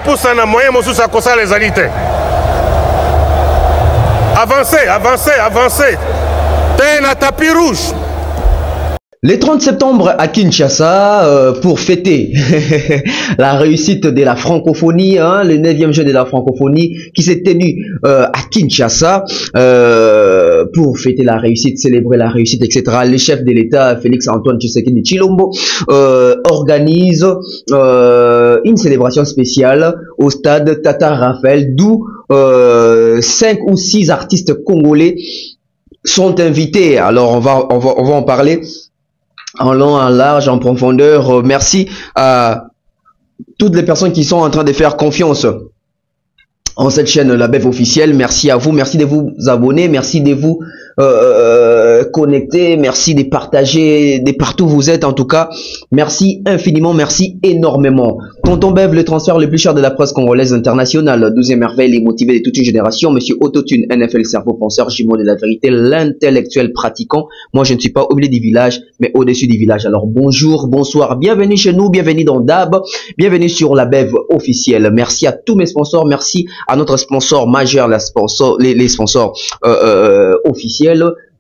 poussa na moyen mosusu akosa les alités. Avancez, avancez, avancez. T'es na tapis rouge. Le 30 septembre à Kinshasa, pour fêter la réussite de la francophonie, hein, le 9e jeu de la francophonie qui s'est tenu à Kinshasa, pour fêter la réussite, célébrer la réussite, etc. Le chef de l'État, Félix Antoine Tshisekedi Tshilombo, organise une célébration spéciale au stade Tata Raphaël, d'où 5 ou 6 artistes congolais sont invités. Alors on va en parler en long, en large, en profondeur. Merci à toutes les personnes qui sont en train de faire confiance en cette chaîne La Bève officielle. Merci à vous, merci de vous abonner, merci de vous connecter, merci de partager de partout où vous êtes. En tout cas, merci infiniment, merci énormément. Tonton Bève, le transfert le plus cher de la presse congolaise internationale, 12e merveille, les motivés de toute une génération, monsieur Autotune, NFL, cerveau penseur, jumeau de la vérité, l'intellectuel pratiquant. Moi, je ne suis pas au milieu du village, mais au-dessus du village. Alors, bonjour, bonsoir, bienvenue chez nous, bienvenue dans DAB, bienvenue sur La Bève officielle. Merci à tous mes sponsors, merci à notre sponsor majeur, les sponsors officiels,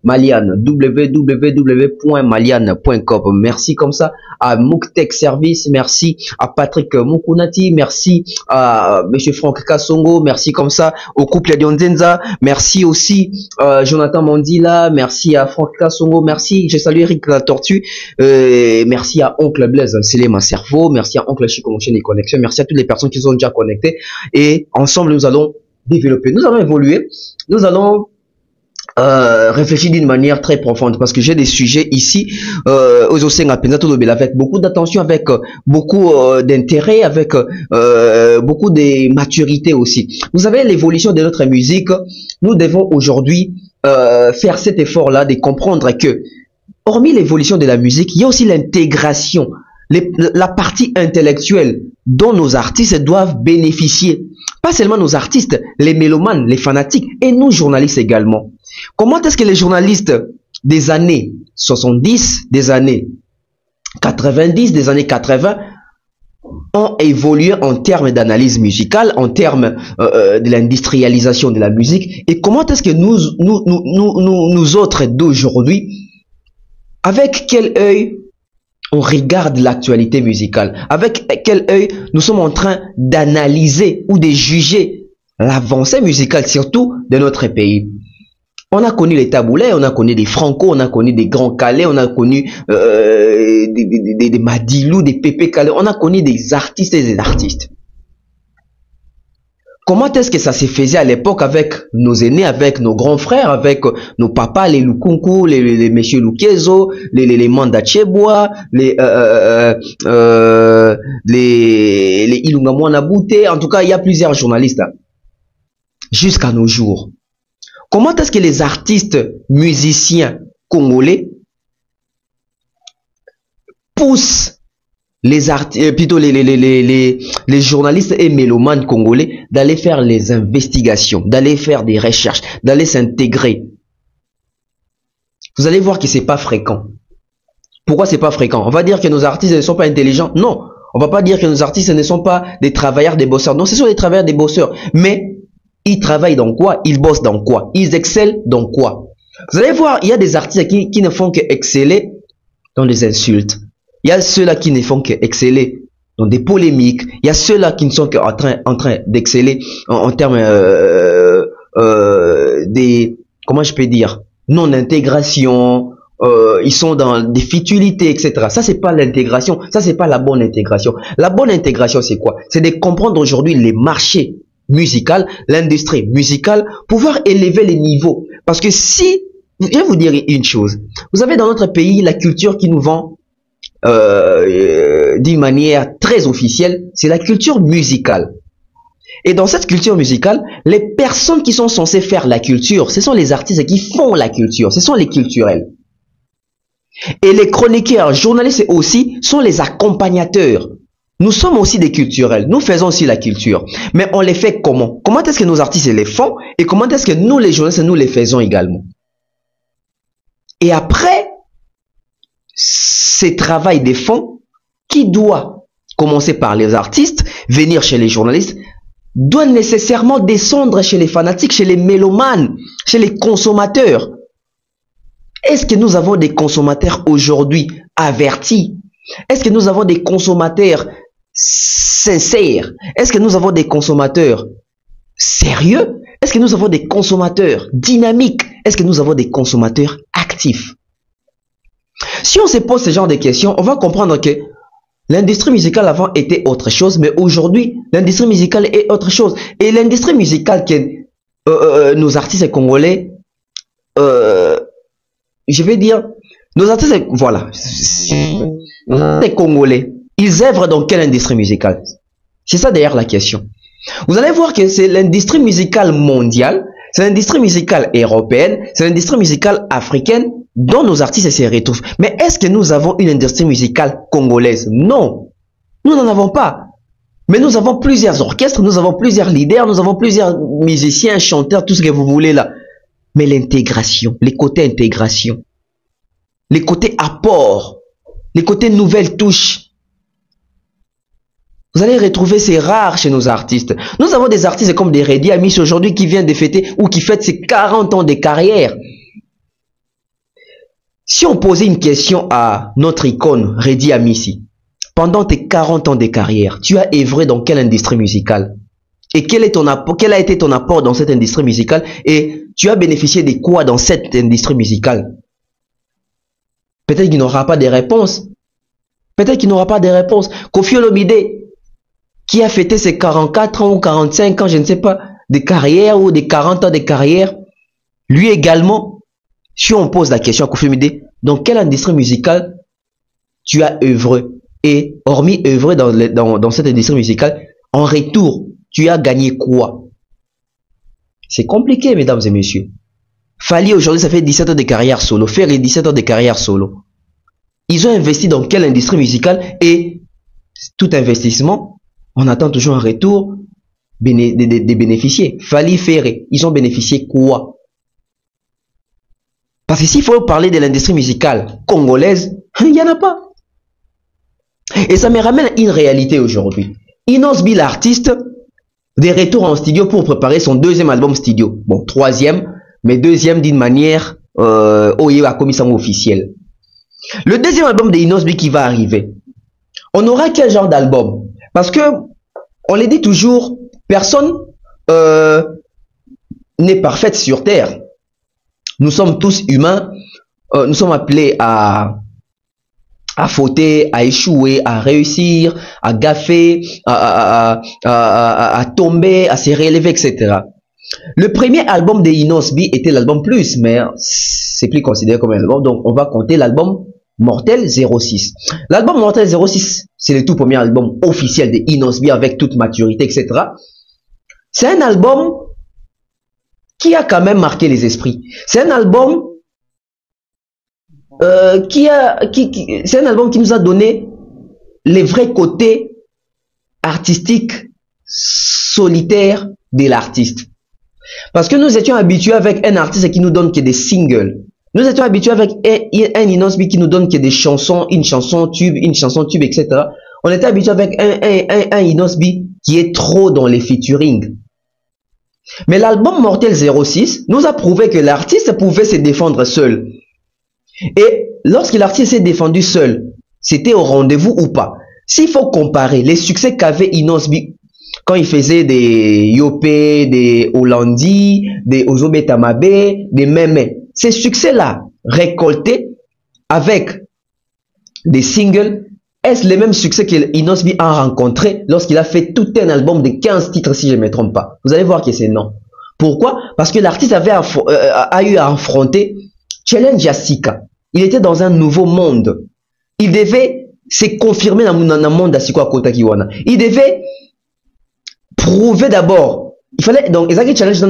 Maliane, www.maliane.com. Merci comme ça à Mouktech Service, merci à Patrick Mukunati, merci à monsieur Franck Kassongo, merci comme ça au couple Dionzenza, merci aussi Jonathan Mandila, merci à Franck Kassongo, merci, je salue Eric la Tortue, merci à Oncle Blaise, c'est mon cerveau, merci à Oncle Chico, mon chaîne des connexions, merci à toutes les personnes qui sont déjà connectées et ensemble nous allons développer, nous allons évoluer, nous allons réfléchir d'une manière très profonde parce que j'ai des sujets ici avec beaucoup d'attention, avec beaucoup d'intérêt, avec beaucoup de maturité aussi. Vous savez, l'évolution de notre musique, nous devons aujourd'hui faire cet effort là de comprendre que hormis l'évolution de la musique, il y a aussi l'intégration, la partie intellectuelle dont nos artistes doivent bénéficier. Pas seulement nos artistes, les mélomanes, les fanatiques et nous journalistes également. Comment est-ce que les journalistes des années 70, des années 90, des années 80 ont évolué en termes d'analyse musicale, en termes de l'industrialisation de la musique, et comment est-ce que nous autres d'aujourd'hui, avec quel œil on regarde l'actualité musicale, avec quel œil nous sommes en train d'analyser ou de juger l'avancée musicale, surtout de notre pays. On a connu les taboulets, on a connu des Franco, on a connu des Grands Calais, on a connu des Madilou, des Pépé Calais, on a connu des artistes et des artistes. Comment est-ce que ça se faisait à l'époque avec nos aînés, avec nos grands frères, avec nos papas, les Lukunku, les messieurs Lukezo, les Manda Chebois, les Ilunga Mwana Bouté. En tout cas, il y a plusieurs journalistes hein, jusqu'à nos jours. Comment est-ce que les artistes musiciens congolais poussent les journalistes et mélomanes congolais d'aller faire les investigations, d'aller faire des recherches, d'aller s'intégrer? Vous allez voir que c'est pas fréquent. Pourquoi c'est pas fréquent? On va dire que nos artistes ne sont pas intelligents. Non, on va pas dire que nos artistes ne sont pas des travailleurs, des bosseurs. Non, ce sont des travailleurs, des bosseurs. Mais ils travaillent dans quoi? Ils bossent dans quoi? Ils excellent dans quoi? Vous allez voir, il y a des artistes qui ne font qu'exceller dans des insultes. Il y a ceux-là qui ne font qu'exceller dans des polémiques. Il y a ceux-là qui ne sont qu'en train d'exceller en termes des, comment je peux dire, non-intégration. Ils sont dans des futilités, etc. Ça, c'est pas l'intégration. Ça, c'est pas la bonne intégration. La bonne intégration, c'est quoi? C'est de comprendre aujourd'hui les marchés musicaux, l'industrie musicale, pouvoir élever les niveaux. Parce que si, je vais vous dire une chose. Vous avez dans notre pays la culture qui nous vend d'une manière très officielle, c'est la culture musicale. Et dans cette culture musicale, les personnes qui sont censées faire la culture, ce sont les artistes qui font la culture, ce sont les culturels. Et les chroniqueurs, journalistes aussi, sont les accompagnateurs. Nous sommes aussi des culturels, nous faisons aussi la culture. Mais on les fait comment? Comment est-ce que nos artistes les font? Et comment est-ce que nous, les journalistes, nous les faisons également? Et après, ce travail des fonds, qui doit commencer par les artistes, venir chez les journalistes, doit nécessairement descendre chez les fanatiques, chez les mélomanes, chez les consommateurs. Est-ce que nous avons des consommateurs aujourd'hui avertis? Est-ce que nous avons des consommateurs sincères? Est-ce que nous avons des consommateurs sérieux? Est-ce que nous avons des consommateurs dynamiques? Est-ce que nous avons des consommateurs actifs? Si on se pose ce genre de questions, on va comprendre que l'industrie musicale avant était autre chose, mais aujourd'hui, l'industrie musicale est autre chose. Et l'industrie musicale que nos artistes congolais, je vais dire, nos artistes, voilà, nos artistes congolais, ils œuvrent dans quelle industrie musicale? C'est ça d'ailleurs la question. Vous allez voir que c'est l'industrie musicale mondiale, c'est l'industrie musicale européenne, c'est l'industrie musicale africaine dont nos artistes se retrouvent. Mais est-ce que nous avons une industrie musicale congolaise? Non, nous n'en avons pas. Mais nous avons plusieurs orchestres, nous avons plusieurs leaders, nous avons plusieurs musiciens, chanteurs, tout ce que vous voulez là. Mais l'intégration, les côtés intégration, les côtés apport, les côtés nouvelles touches, vous allez retrouver ces rares chez nos artistes. Nous avons des artistes comme des Redi Amis aujourd'hui qui viennent de fêter ou qui fêtent ses 40 ans de carrière. Si on posait une question à notre icône Redi Amissi, pendant tes 40 ans de carrière, tu as œuvré dans quelle industrie musicale? Et quel a été ton apport dans cette industrie musicale? Et tu as bénéficié de quoi dans cette industrie musicale? Peut-être qu'il n'aura pas de réponse. Peut-être qu'il n'aura pas de réponse. Koffi Olomide, qui a fêté ses 44 ans ou 45 ans, je ne sais pas, de carrière ou des 40 ans de carrière, lui également, si on pose la question à Koffi Olomide, dans quelle industrie musicale tu as œuvré? Et hormis œuvrer dans cette industrie musicale, en retour, tu as gagné quoi? C'est compliqué, mesdames et messieurs. Fally aujourd'hui, ça fait 17 ans de carrière solo. Ferry, 17 ans de carrière solo. Ils ont investi dans quelle industrie musicale? Et tout investissement, on attend toujours un retour des bénéficiaires. Fally, Ferry, ils ont bénéficié quoi? Parce que s'il faut parler de l'industrie musicale congolaise, il n'y en a pas. Et ça me ramène à une réalité aujourd'hui. Inos B, l'artiste, des retours en studio pour préparer son deuxième album studio. Bon, troisième, mais deuxième d'une manière officielle. Le deuxième album de Inos B qui va arriver, on aura quel genre d'album? Parce que, on le dit toujours, personne n'est parfaite sur Terre. Nous sommes tous humains, nous sommes appelés à fauter, à échouer, à réussir, à gaffer, à tomber, à se relever, etc. Le premier album de Inos B était l'album Plus, mais c'est plus considéré comme un album, donc on va compter l'album Mortel 06. L'album Mortel 06, c'est le tout premier album officiel de Inos B avec toute maturité, etc. C'est un album qui a quand même marqué les esprits. C'est un album c'est un album qui nous a donné les vrais côtés artistiques solitaires de l'artiste. Parce que nous étions habitués avec un artiste qui nous donne que des singles. Nous étions habitués avec un Inos B qui nous donne que des chansons, une chanson tube, etc. On était habitués avec un Inos B qui est trop dans les featuring. Mais l'album Mortel 06 nous a prouvé que l'artiste pouvait se défendre seul. Et lorsque l'artiste s'est défendu seul, c'était au rendez-vous ou pas? S'il faut comparer les succès qu'avait Inos B quand il faisait des Yopé, des Hollandi, des Ozobé Tamabe, des Meme, ces succès-là récoltés avec des singles, est-ce les mêmes succès que Inos B a rencontré lorsqu'il a fait tout un album de 15 titres, si je ne me trompe pas? Vous allez voir que c'est non. Pourquoi? Parce que l'artiste a eu à affronter Challenge Yasika. Il était dans un nouveau monde. Il devait se confirmer dans un monde d'Asiko Kotakiwana. Il devait prouver d'abord. Il fallait donc Ezaki Challenge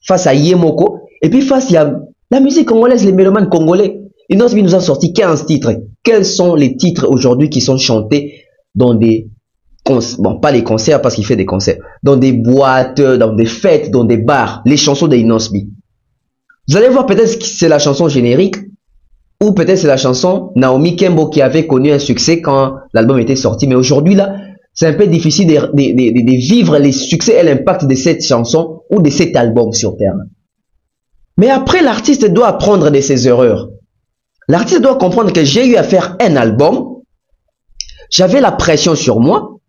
face à Yemoko et puis face à la musique congolaise, les mélomanes congolais. Inos B nous a sorti 15 titres. Quels sont les titres aujourd'hui qui sont chantés dans des bon, pas les concerts parce qu'il fait des concerts, dans des boîtes, dans des fêtes, dans des bars, les chansons de Inos B. Vous allez voir, peut-être que c'est la chanson générique ou peut-être c'est la chanson Naomi Kembo qui avait connu un succès quand l'album était sorti. Mais aujourd'hui là, c'est un peu difficile de vivre les succès et l'impact de cette chanson ou de cet album sur Terre. Mais après, l'artiste doit apprendre de ses erreurs. L'artiste doit comprendre que j'ai eu à faire un album, j'avais la pression sur moi,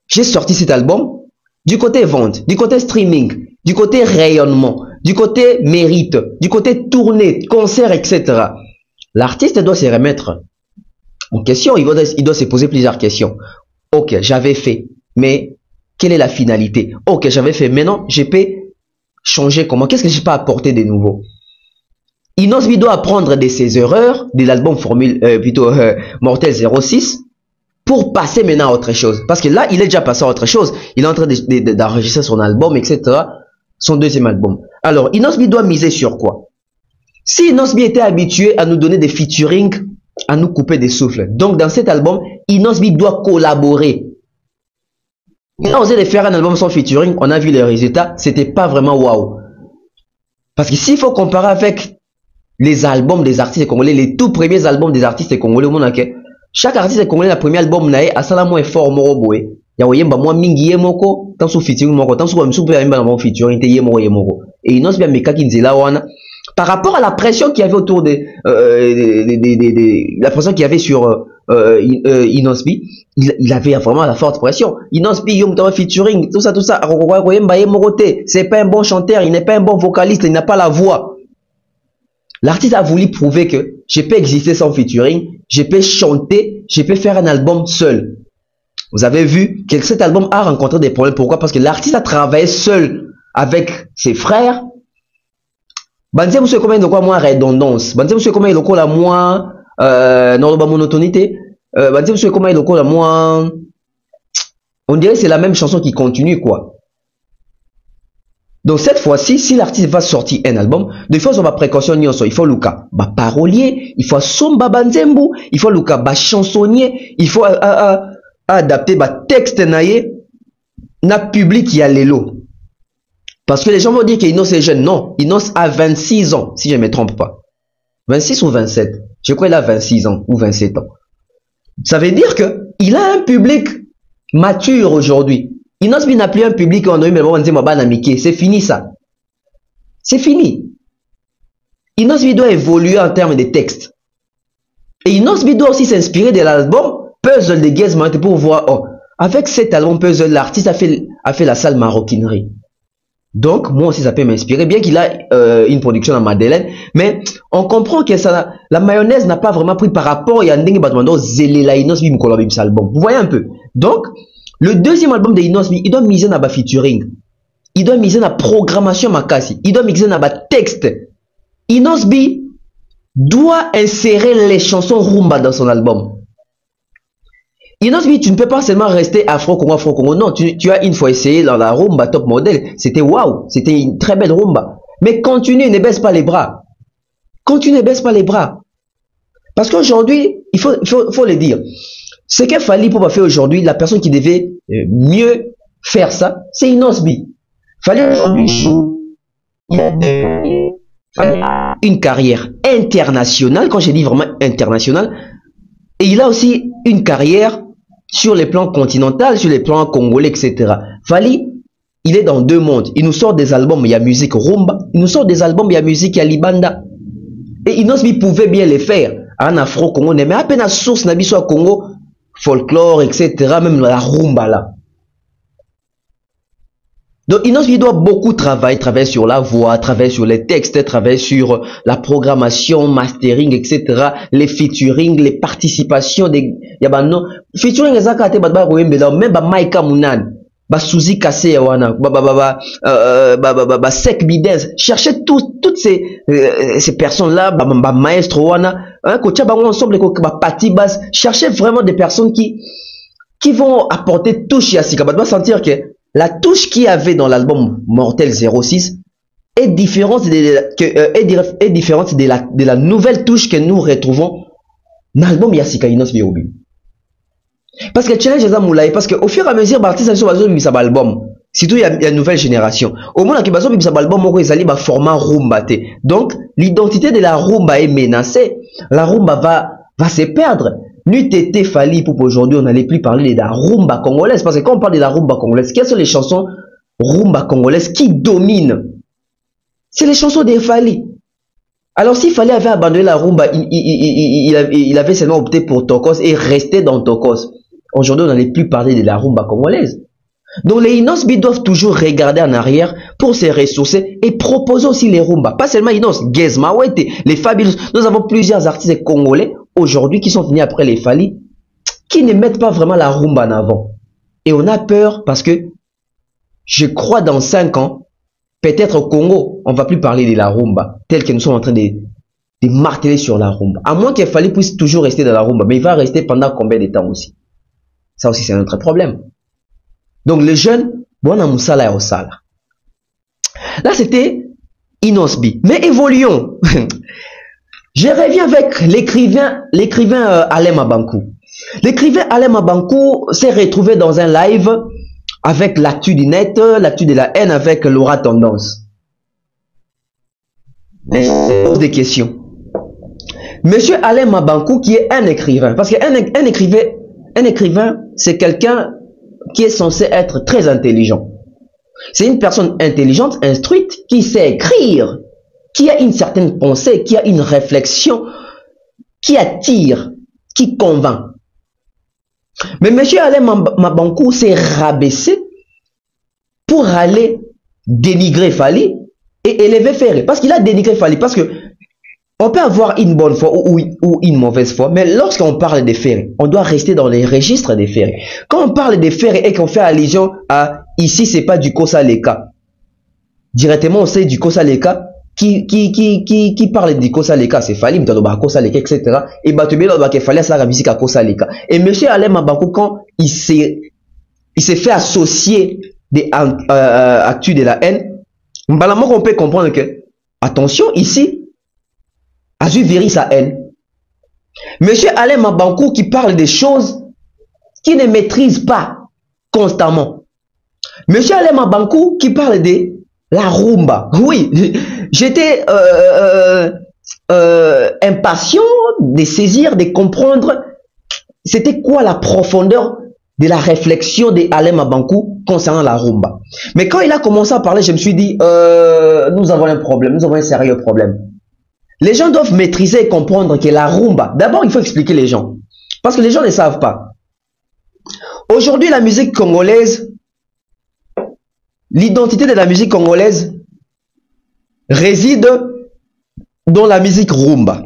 j'ai sorti cet album, du côté vente, du côté streaming, du côté rayonnement, du côté mérite, du côté tournée, concert, etc. L'artiste doit se remettre en question, il doit se poser plusieurs questions. Ok, j'avais fait, mais quelle est la finalité? Ok, j'avais fait, maintenant je peux changer comment? Qu'est-ce que je peux apporter de nouveau? Inosbi doit apprendre de ses erreurs, de l'album Mortel 06, pour passer maintenant à autre chose. Parce que là, il est déjà passé à autre chose. Il est en train d'enregistrer son album, etc. Son deuxième album. Alors, Inosbi doit miser sur quoi? Si Inosbi était habitué à nous donner des featuring, à nous couper des souffles. Donc, dans cet album, Inosbi doit collaborer. Il a osé de faire un album sans featuring, on a vu les résultats, c'était pas vraiment waouh. Parce que s'il faut comparer avec les albums des artistes congolais, les tout premiers albums des artistes congolais, chaque artiste congolais, le premier album, a salamo effort moroboe. Ya oyemba moi mingi yemoko, tant sous featuring moko, tant sous peu yemba na featuring te yemoko. Et Inos bien meka kinzela wana. Par rapport à la pression qu'il y avait autour de la pression qu'il y avait sur Inosbi, il avait vraiment la forte pression. Inosbi yom featuring, tout ça, c'est pas un bon chanteur, il n'est pas un bon vocaliste, il n'a pas la voix. L'artiste a voulu prouver que je peux exister sans featuring, je peux chanter, je peux faire un album seul. Vous avez vu que cet album a rencontré des problèmes. Pourquoi? Parce que l'artiste a travaillé seul avec ses frères. Banze vous savez comment il y a moins redondance. Banze vous savez comment il y a moins monotonité. Banze vous savez comment il y a moins. On dirait que c'est la même chanson qui continue quoi. Donc cette fois-ci, si l'artiste va sortir un album, il faut avoir précaution. Il faut Luka ba parolier, il faut somba banzembu, il faut Luka ba chansonnier, il faut adapter ba texte naie na public qui a l'élo. Parce que les gens vont dire qu'Inos est jeune. Non, Inos a 26 ans, si je ne me trompe pas. 26 ou 27. Je crois qu'il a 26 ans ou 27 ans. Ça veut dire que il a un public mature aujourd'hui. Inos n'a plus un public en c'est fini ça. C'est fini. Inos doit évoluer en termes de texte. Et Inos doit aussi s'inspirer de l'album Puzzle de Gazman pour voir, oh, avec cet album Puzzle, l'artiste a fait la salle maroquinerie. Donc, moi aussi, ça peut m'inspirer, bien qu'il a une production à Madeleine, mais on comprend que ça, la mayonnaise n'a pas vraiment pris par rapport à Yandeng Batmando Zelela Inosbi Mkolobim album. Vous voyez un peu. Donc, le deuxième album de Inosbi, il doit miser dans la featuring. Il doit miser dans la programmation Makasi. Il doit miser dans le texte. Inosbi doit insérer les chansons rumba dans son album. Inosbi, tu ne peux pas seulement rester Afro-Congo. Non, tu as une fois essayé dans la rumba top modèle. C'était waouh. C'était une très belle rumba. Mais continue, ne baisse pas les bras. Continue, ne baisse pas les bras. Parce qu'aujourd'hui, il faut le dire. Ce qu'il fallait pour faire aujourd'hui, la personne qui devait mieux faire ça, c'est Inosbi. Fallait aujourd'hui une carrière internationale. Quand je dis vraiment internationale, et il a aussi une carrière sur les plans continental, sur les plans congolais, etc. Fali, il est dans deux mondes. Il nous sort des albums, il y a musique rumba. Il nous sort des albums, il y a musique libanda. Et Inosbi pouvait bien les faire en afro-congolais. Mais à peine à source, n'a soit Congo, folklore, etc. Même la rumba là. Donc Inosbi doit beaucoup travailler sur la voix, travailler sur les textes, travailler sur la programmation, mastering, etc. Les featuring, les participations des yabano. Featuring ezaka te ba koyembela même ba Maika Munan, ba Suzy Kassé wana, ba Sek Bidens. Cherchez toutes ces personnes là, ba maestro wana, hein, ko tia bango ensemble ko ba Pati Bass. Cherchez vraiment des personnes qui vont apporter touche à Sika. Ba doit sentir que la touche qu'il y avait dans l'album Mortel 06 est différente de la nouvelle touche que nous retrouvons dans l'album Yassika Inosbi Obi. Parce que challenge est moulay, parce que au fur et à mesure, l'artiste a besoin de album. Surtout il y a une nouvelle génération. Au moins, il y a besoin de album, il y a format rumba. Donc, l'identité de la rumba est menacée. La rumba va se perdre. n'eût été Fally Ipupa aujourd'hui, on n'allait plus parler de la rumba congolaise. Parce que quand on parle de la rumba congolaise, quelles sont les chansons rumba congolaises qui dominent? C'est les chansons de Fally. Alors si Fally avait abandonné la rumba, il avait seulement opté pour Tokos et resté dans Tokos. Aujourd'hui, on n'allait plus parler de la rumba congolaise. Donc les Inosbi doivent toujours regarder en arrière pour se ressourcer et proposer aussi les rumba. Pas seulement Inos, Gez Mawete, les Fabulous. Nous avons plusieurs artistes congolais aujourd'hui qui sont venus après les Fally, qui ne mettent pas vraiment la rumba en avant. Et on a peur parce que je crois dans 5 ans, peut-être au Congo, on ne va plus parler de la rumba, tel que nous sommes en train de marteler sur la rumba. À moins qu'il Fally puisse toujours rester dans la rumba, mais il va rester pendant combien de temps aussi? Ça aussi, c'est un autre problème. Donc les jeunes, bon, on a au sala. Là, c'était Inosbi. Mais évoluons. Je reviens avec l'écrivain Alain Mabankou. L'écrivain Alain Mabankou s'est retrouvé dans un live avec l'actu du net, l'actu de la haine avec Laura Tendance. Je pose des questions. Monsieur Alain Mabankou qui est un écrivain, parce qu'un écrivain, c'est quelqu'un qui est censé être très intelligent. C'est une personne intelligente, instruite, qui sait écrire, qui a une certaine pensée, qui a une réflexion, qui attire, qui convainc. Mais M. Alain Mabankou s'est rabaissé pour aller dénigrer Fally et élever Ferré. Parce qu'il a dénigré Fally. Parce que on peut avoir une bonne foi ou une mauvaise foi, mais lorsqu'on parle des Ferré, on doit rester dans les registres des Ferré. Quand on parle des Ferré et qu'on fait allusion à ici, c'est pas du Kosa Leka. Directement, on sait du Kosa Leka. Qui parle du Kosa Leka, c'est Fally, Mtaloba Kosa Leka, etc. Et Batubelo Bake Fally à la musique à Kosa Leka. Et monsieur Alain Mabankou, quand il s'est fait associer des actus de la haine, on peut comprendre que, attention, ici, Azu vérit sa haine. Monsieur Alain Mabankou qui parle des choses qu'il ne maîtrise pas constamment. Monsieur Alain Mabankou qui parle de la rumba. Oui, j'étais impatient de saisir, de comprendre c'était quoi la profondeur de la réflexion d'Alain Mabankou concernant la rumba. Mais quand il a commencé à parler, je me suis dit, nous avons un problème, nous avons un sérieux problème. Les gens doivent maîtriser et comprendre que la rumba, d'abord il faut expliquer les gens, parce que les gens ne savent pas. Aujourd'hui, la musique congolaise, l'identité de la musique congolaise réside dans la musique rumba.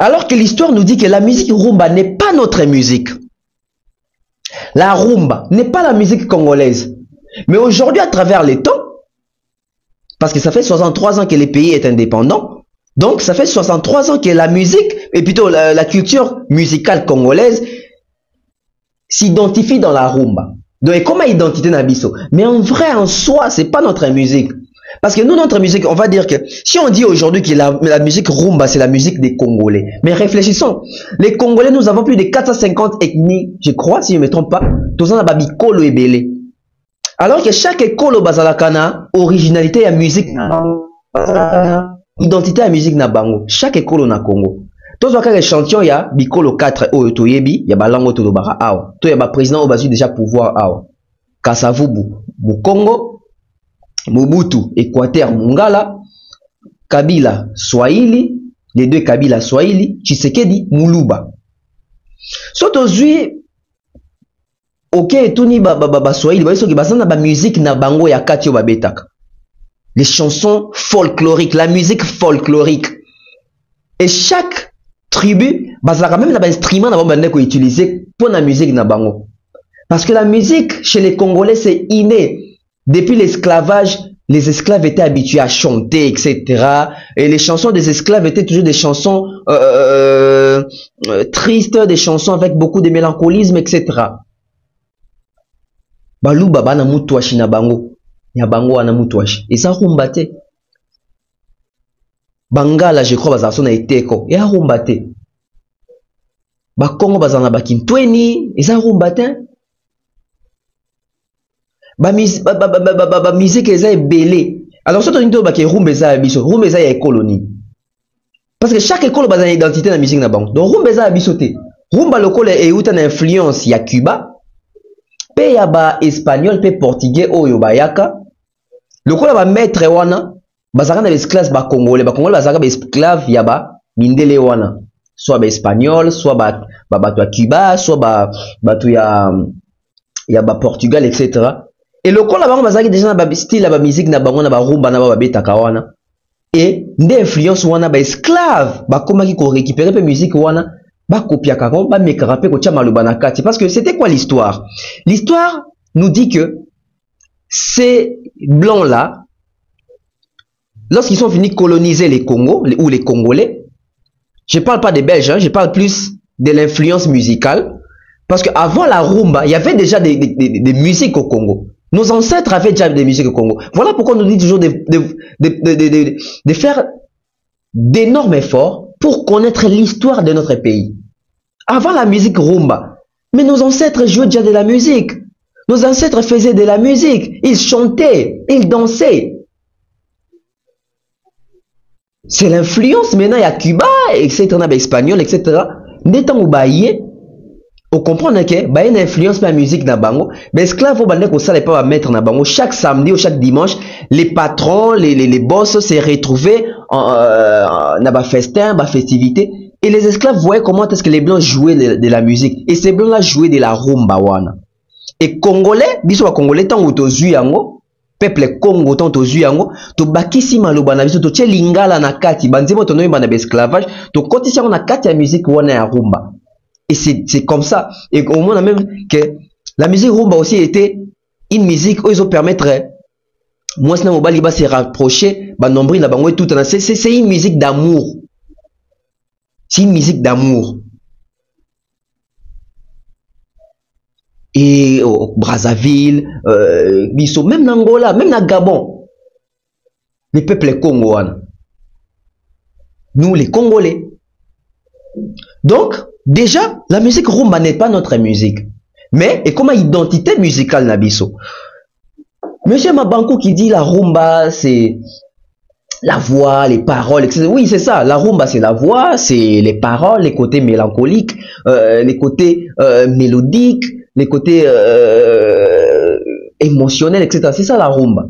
Alors que l'histoire nous dit que la musique rumba n'est pas notre musique. La rumba n'est pas la musique congolaise. Mais aujourd'hui, à travers les temps, parce que ça fait 63 ans que le pays est indépendant, donc ça fait 63 ans que la musique, et plutôt la culture musicale congolaise, s'identifie dans la rumba. Donc, comment identité Nabiso? Mais en vrai, en soi, c'est pas notre musique. Parce que nous, notre musique, on va dire que si on dit aujourd'hui que la musique rumba, c'est la musique des Congolais. Mais réfléchissons. Les Congolais, nous avons plus de 450 ethnies, je crois, si je ne me trompe pas. Tous en a Babikolo et Belé. Alors que chaque école au Bazalakana, originalité à musique, identité à musique na bango. Chaque école na Congo. Tous les échantillons, il y a Bikolo 4 au Toyebi, il y a Balango Tolobara Awa. Tout il y a président au Basu déjà pouvoir Awa. Kasavubu, Mukongo, Mobutu, Équateur, Mungala, Kabila, Swahili, les deux Kabila, Swahili, Tshisekedi, Muluba. Sotozui, ok, tout ni Swahili, voyez ce qui basa na ba musique na bango ya katio babetaka. Les chansons folkloriques, la musique folklorique. Et chaque tribu, basa même na ba instrument na ba ndeko utiliser pour la musique na bango. Parce que la musique chez les Congolais c'est inné. Depuis l'esclavage, les esclaves étaient habitués à chanter, etc. Et les chansons des esclaves étaient toujours des chansons tristes, des chansons avec beaucoup de mélancolisme, etc. Balou baba na mutwashi na bango, ya bango na mutwashi. Et ça rumbate. Bangala, je crois, baza sona eteko, ya rumbate. Bakongo baza na bakintweni, et ça rumbate. Musique eza ebele. Alors soto nito ba ke rumba eza biso, rumba eza ya colonie. Parce que chaque école a une identité dans la musique. Donc, rumba est abisoté. Rumba local est une influence. Il y a Cuba. Puis il y a espagnol, puis portugais, ou bayaka. Local va mettre wana. Bazaka na esclaves ba congolais. Ba congolais bazaka ba esclaves ya ba mindele wana. Soit ba espagnol, soit ba bato ya Cuba, soit bato ya ba Portugal, etc. Et local la bango bazaki déjà na ba style ba musique na bango na ba rumba na ba betaka wana. Et des influences wana ba esclave ba komaki ko récupérer pe musique wana ba kopia kako ba mekara pe ko tia maloba na kati parce que c'était quoi l'histoire? L'histoire nous dit que ces blancs là lorsqu'ils sont venus coloniser les Congos ou les Congolais, je parle pas des Belges, hein, je parle plus de l'influence musicale parce que avant la rumba, il y avait déjà des musiques au Congo. Nos ancêtres avaient déjà des musiques au Congo. Voilà pourquoi on nous dit toujours de faire d'énormes efforts pour connaître l'histoire de notre pays. Avant la musique rumba, mais nos ancêtres jouaient déjà de la musique. Nos ancêtres faisaient de la musique. Ils chantaient, ils dansaient. C'est l'influence maintenant, il y a Cuba, etc., espagnol, etc. N'étant au baillé, on comprend que il y a une influence de la musique dans bango, mais esclaves au bandé qu'on savait pas mettre dans bango chaque samedi ou chaque dimanche, les patrons, les boss se retrouvaient dans ba festin, ba festivité, et les esclaves voyaient comment est-ce que les blancs jouaient de la musique, et ces blancs là jouaient de la rumba wana. Et congolais, biso wa congolais tant ou tozu yango, peuple Congo tant tozu yango, to bakisi maloba na biso to tche lingala na kati, banzemo to noyeba na esclavage, to kotisi yango na kati ya musique wana ya rumba. Et c'est comme ça. Et au moins, même que la musique rumba aussi était une musique où ils ont permettre, moi, c'est un va se rapprocher, nombril, tout. C'est une musique d'amour. C'est une musique d'amour. Et au Brazzaville, Bisso, même en Angola, même en Gabon, les peuples congolais. Nous, les Congolais. Donc, déjà, la musique rumba n'est pas notre musique. Mais, et comme identité musicale Nabiso. Monsieur Mabankou qui dit la rumba, c'est la voix, les paroles, etc. Oui, c'est ça. La rumba, c'est la voix, c'est les paroles, les côtés mélancoliques, les côtés mélodiques, les côtés émotionnels, etc. C'est ça la rumba.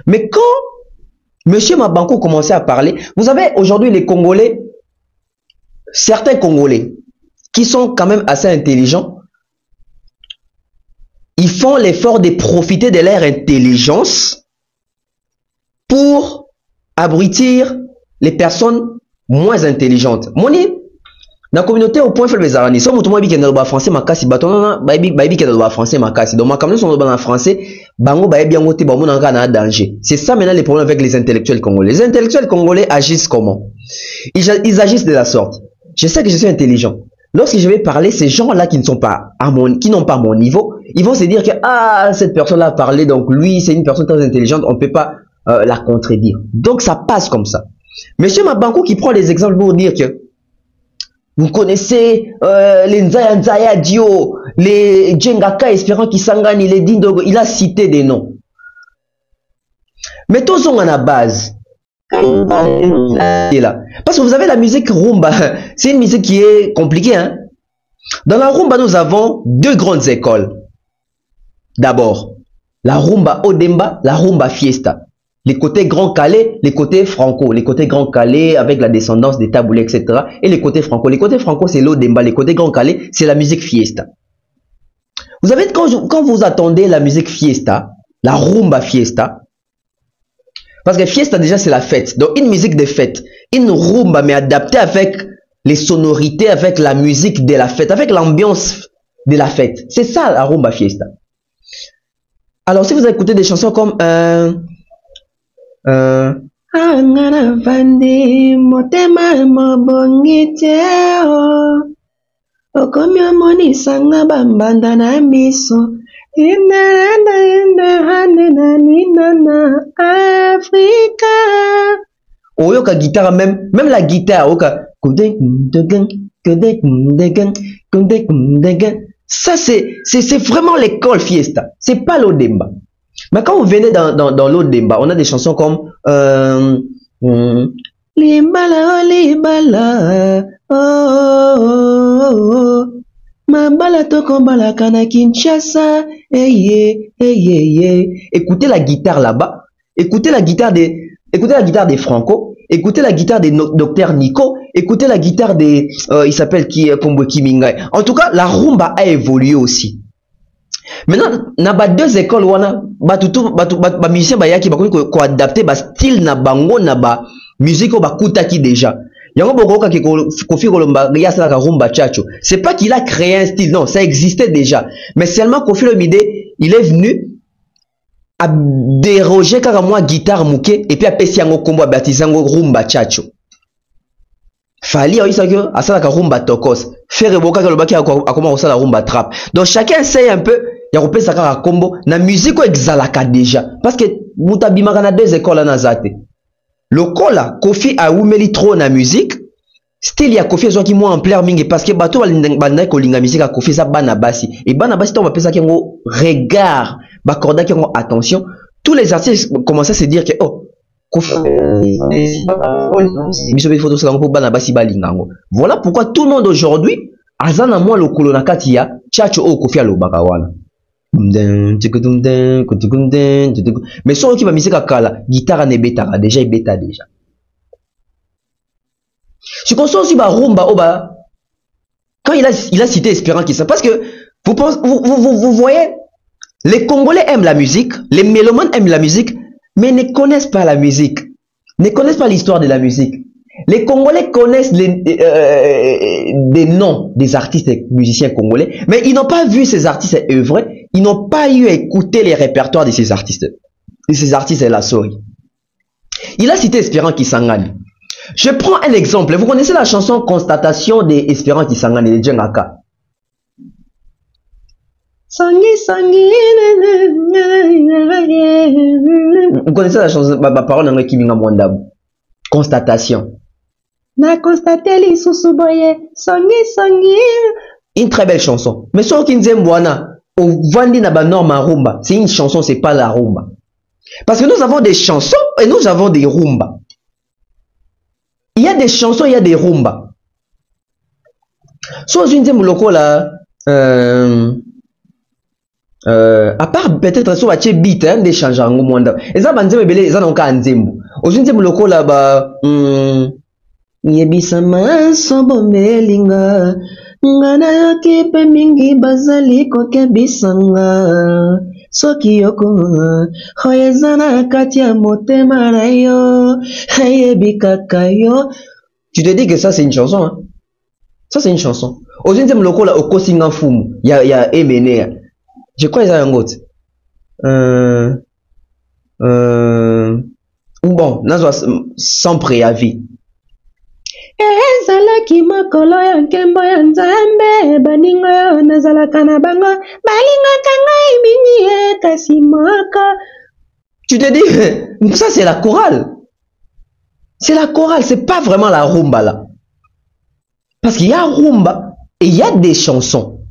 Mais quand Monsieur Mabankou commençait à parler, vous savez, aujourd'hui, les Congolais, certains Congolais, qui sont quand même assez intelligents, ils font l'effort de profiter de leur intelligence pour abrutir les personnes moins intelligentes. Moni, dans la communauté au point fait les aranis, si vous avez dit que français makasi, batonana, baby que le français makasi. Donc ma communauté sont en français, bango bae bien goté, bango nanga na danger. C'est ça maintenant les problèmes avec les intellectuels congolais. Les intellectuels congolais agissent comment? Ils agissent de la sorte. Je sais que je suis intelligent. Lorsque je vais parler, ces gens-là qui ne sont pas à qui n'ont pas mon niveau, ils vont se dire que ah cette personne-là a parlé, donc lui c'est une personne très intelligente, on ne peut pas la contredire. Donc ça passe comme ça. Monsieur Mabankou qui prend les exemples pour dire que vous connaissez les Nzaya Nzaya Dio, les Djengaka Espérant qui Sangani, les Dindogo, il a cité des noms. Mais tous ont à la base. Parce que vous avez la musique rumba, c'est une musique qui est compliquée. Hein? Dans la rumba, nous avons deux grandes écoles. D'abord, la rumba Odemba, la rumba Fiesta. Les côtés Grand Calais, les côtés Franco. Les côtés Grand Calais avec la descendance des taboulés, etc. Et les côtés Franco. Les côtés Franco, c'est l'Odemba. Les côtés Grand Calais, c'est la musique Fiesta. Vous avez, quand vous attendez la musique Fiesta, la rumba Fiesta, parce que fiesta déjà c'est la fête, donc une musique de fête, une rumba mais adaptée avec les sonorités, avec la musique de la fête, avec l'ambiance de la fête. C'est ça la rumba fiesta. Alors si vous écoutez des chansons comme Oyoka guitare même la guitare oka ça c'est vraiment l'école fiesta, c'est pas l'Odemba. Mais quand vous venez dans l'Odemba, on a des chansons comme Limbala, limbala, oh, mambala tokombala kana Kinshasa, Écoutez la guitare là-bas, écoutez la guitare des Franco, écoutez la guitare des Dr Nico, écoutez la guitare des, il s'appelle qui, Kombo Kimingai. En tout cas, la rumba a évolué aussi. Maintenant, na ba deux écoles wana, ba musicien ba yaki ba ko adapter ba style na bango na ba musique ba kutaki déjà. Yango bokoka ki Koffi Olomide ya sala ka rumba chacho. C'est pas qu'il a créé un style, non, ça existait déjà. Mais seulement Koffi Olomide, il est venu à déroger kaka moi guitare mouké et puis a pesi yango kombo baptisango rumba chacho. Fali oisa que a sala ka rumba tokos. Faire boka ka lobaki a comment sala rumba trap. Donc chacun essaye un peu ya kopesa kaka kombo na musique exalaka déjà parce que mutabimaka na deux écoles na zate. Lokola Koffi a oumeli trop na musique, style ya Koffi ezwaki moi ampleur mingi parce que bato banda kolinga musique a Koffi za bana basi et bana basi to bapesa kengo regard, bakorda kengo attention. Tous les artistes commençaient à se dire que oh Koffi voilà pourquoi tout le monde aujourd'hui azana moi lokolo na kati ya chacho o Koffi alobaka wana. Mais son qui va musique à kala, guitare ne beta déjà il beta déjà. Je constate aussi ba rumba oba quand il a cité Espérant qui ça parce que vous voyez les Congolais aiment la musique, les mélomanes aiment la musique mais ne connaissent pas la musique, ne connaissent pas l'histoire de la musique. Les Congolais connaissent des noms des artistes et musiciens congolais, mais ils n'ont pas vu ces artistes œuvrer, ils n'ont pas eu à écouter les répertoires de ces artistes. De ces artistes et la souris. Il a cité Espérant Kisangani. Je prends un exemple. Vous connaissez la chanson Constatation d'Espérant Kisangani de Djengaka. Vous connaissez la chanson, ma parole en Kiminga Mwandab. Constatation. Na constaté li boye songi. Une très belle chanson. Mais ce qui nous wana au vandi na ba norme rumba, c'est une chanson, c'est pas la rumba. Parce que nous avons des chansons et nous avons des rumba. Il y a des chansons, il y a des rumba. Soit une deuxième loco là à part peut-être sur la beat hein, des changements au monde. Et ça banze belé ça non ka nzembo. Au deuxième loco là ba Yebisama sobomelinga ngana yokipe mingi bazali kokebisanga soki yoko hoyezana kati ya motema na yo hayebikaka yo. Tu te dis que ça c'est une chanson hein? Ça c'est une chanson. Au deuxième loco là au kosinga fumu ya Emene. Je crois qu'ils ont un autre. Ou bon, sans préavis. Ezalaki mokolo ya nkembo ya Nzambe baninga nazalaka na bango balingaka ngai mingi kasi moko. Tu te dis ça c'est la chorale. C'est la chorale, c'est pas vraiment la rumba là. Parce qu'il y a rumba et il y a des chansons.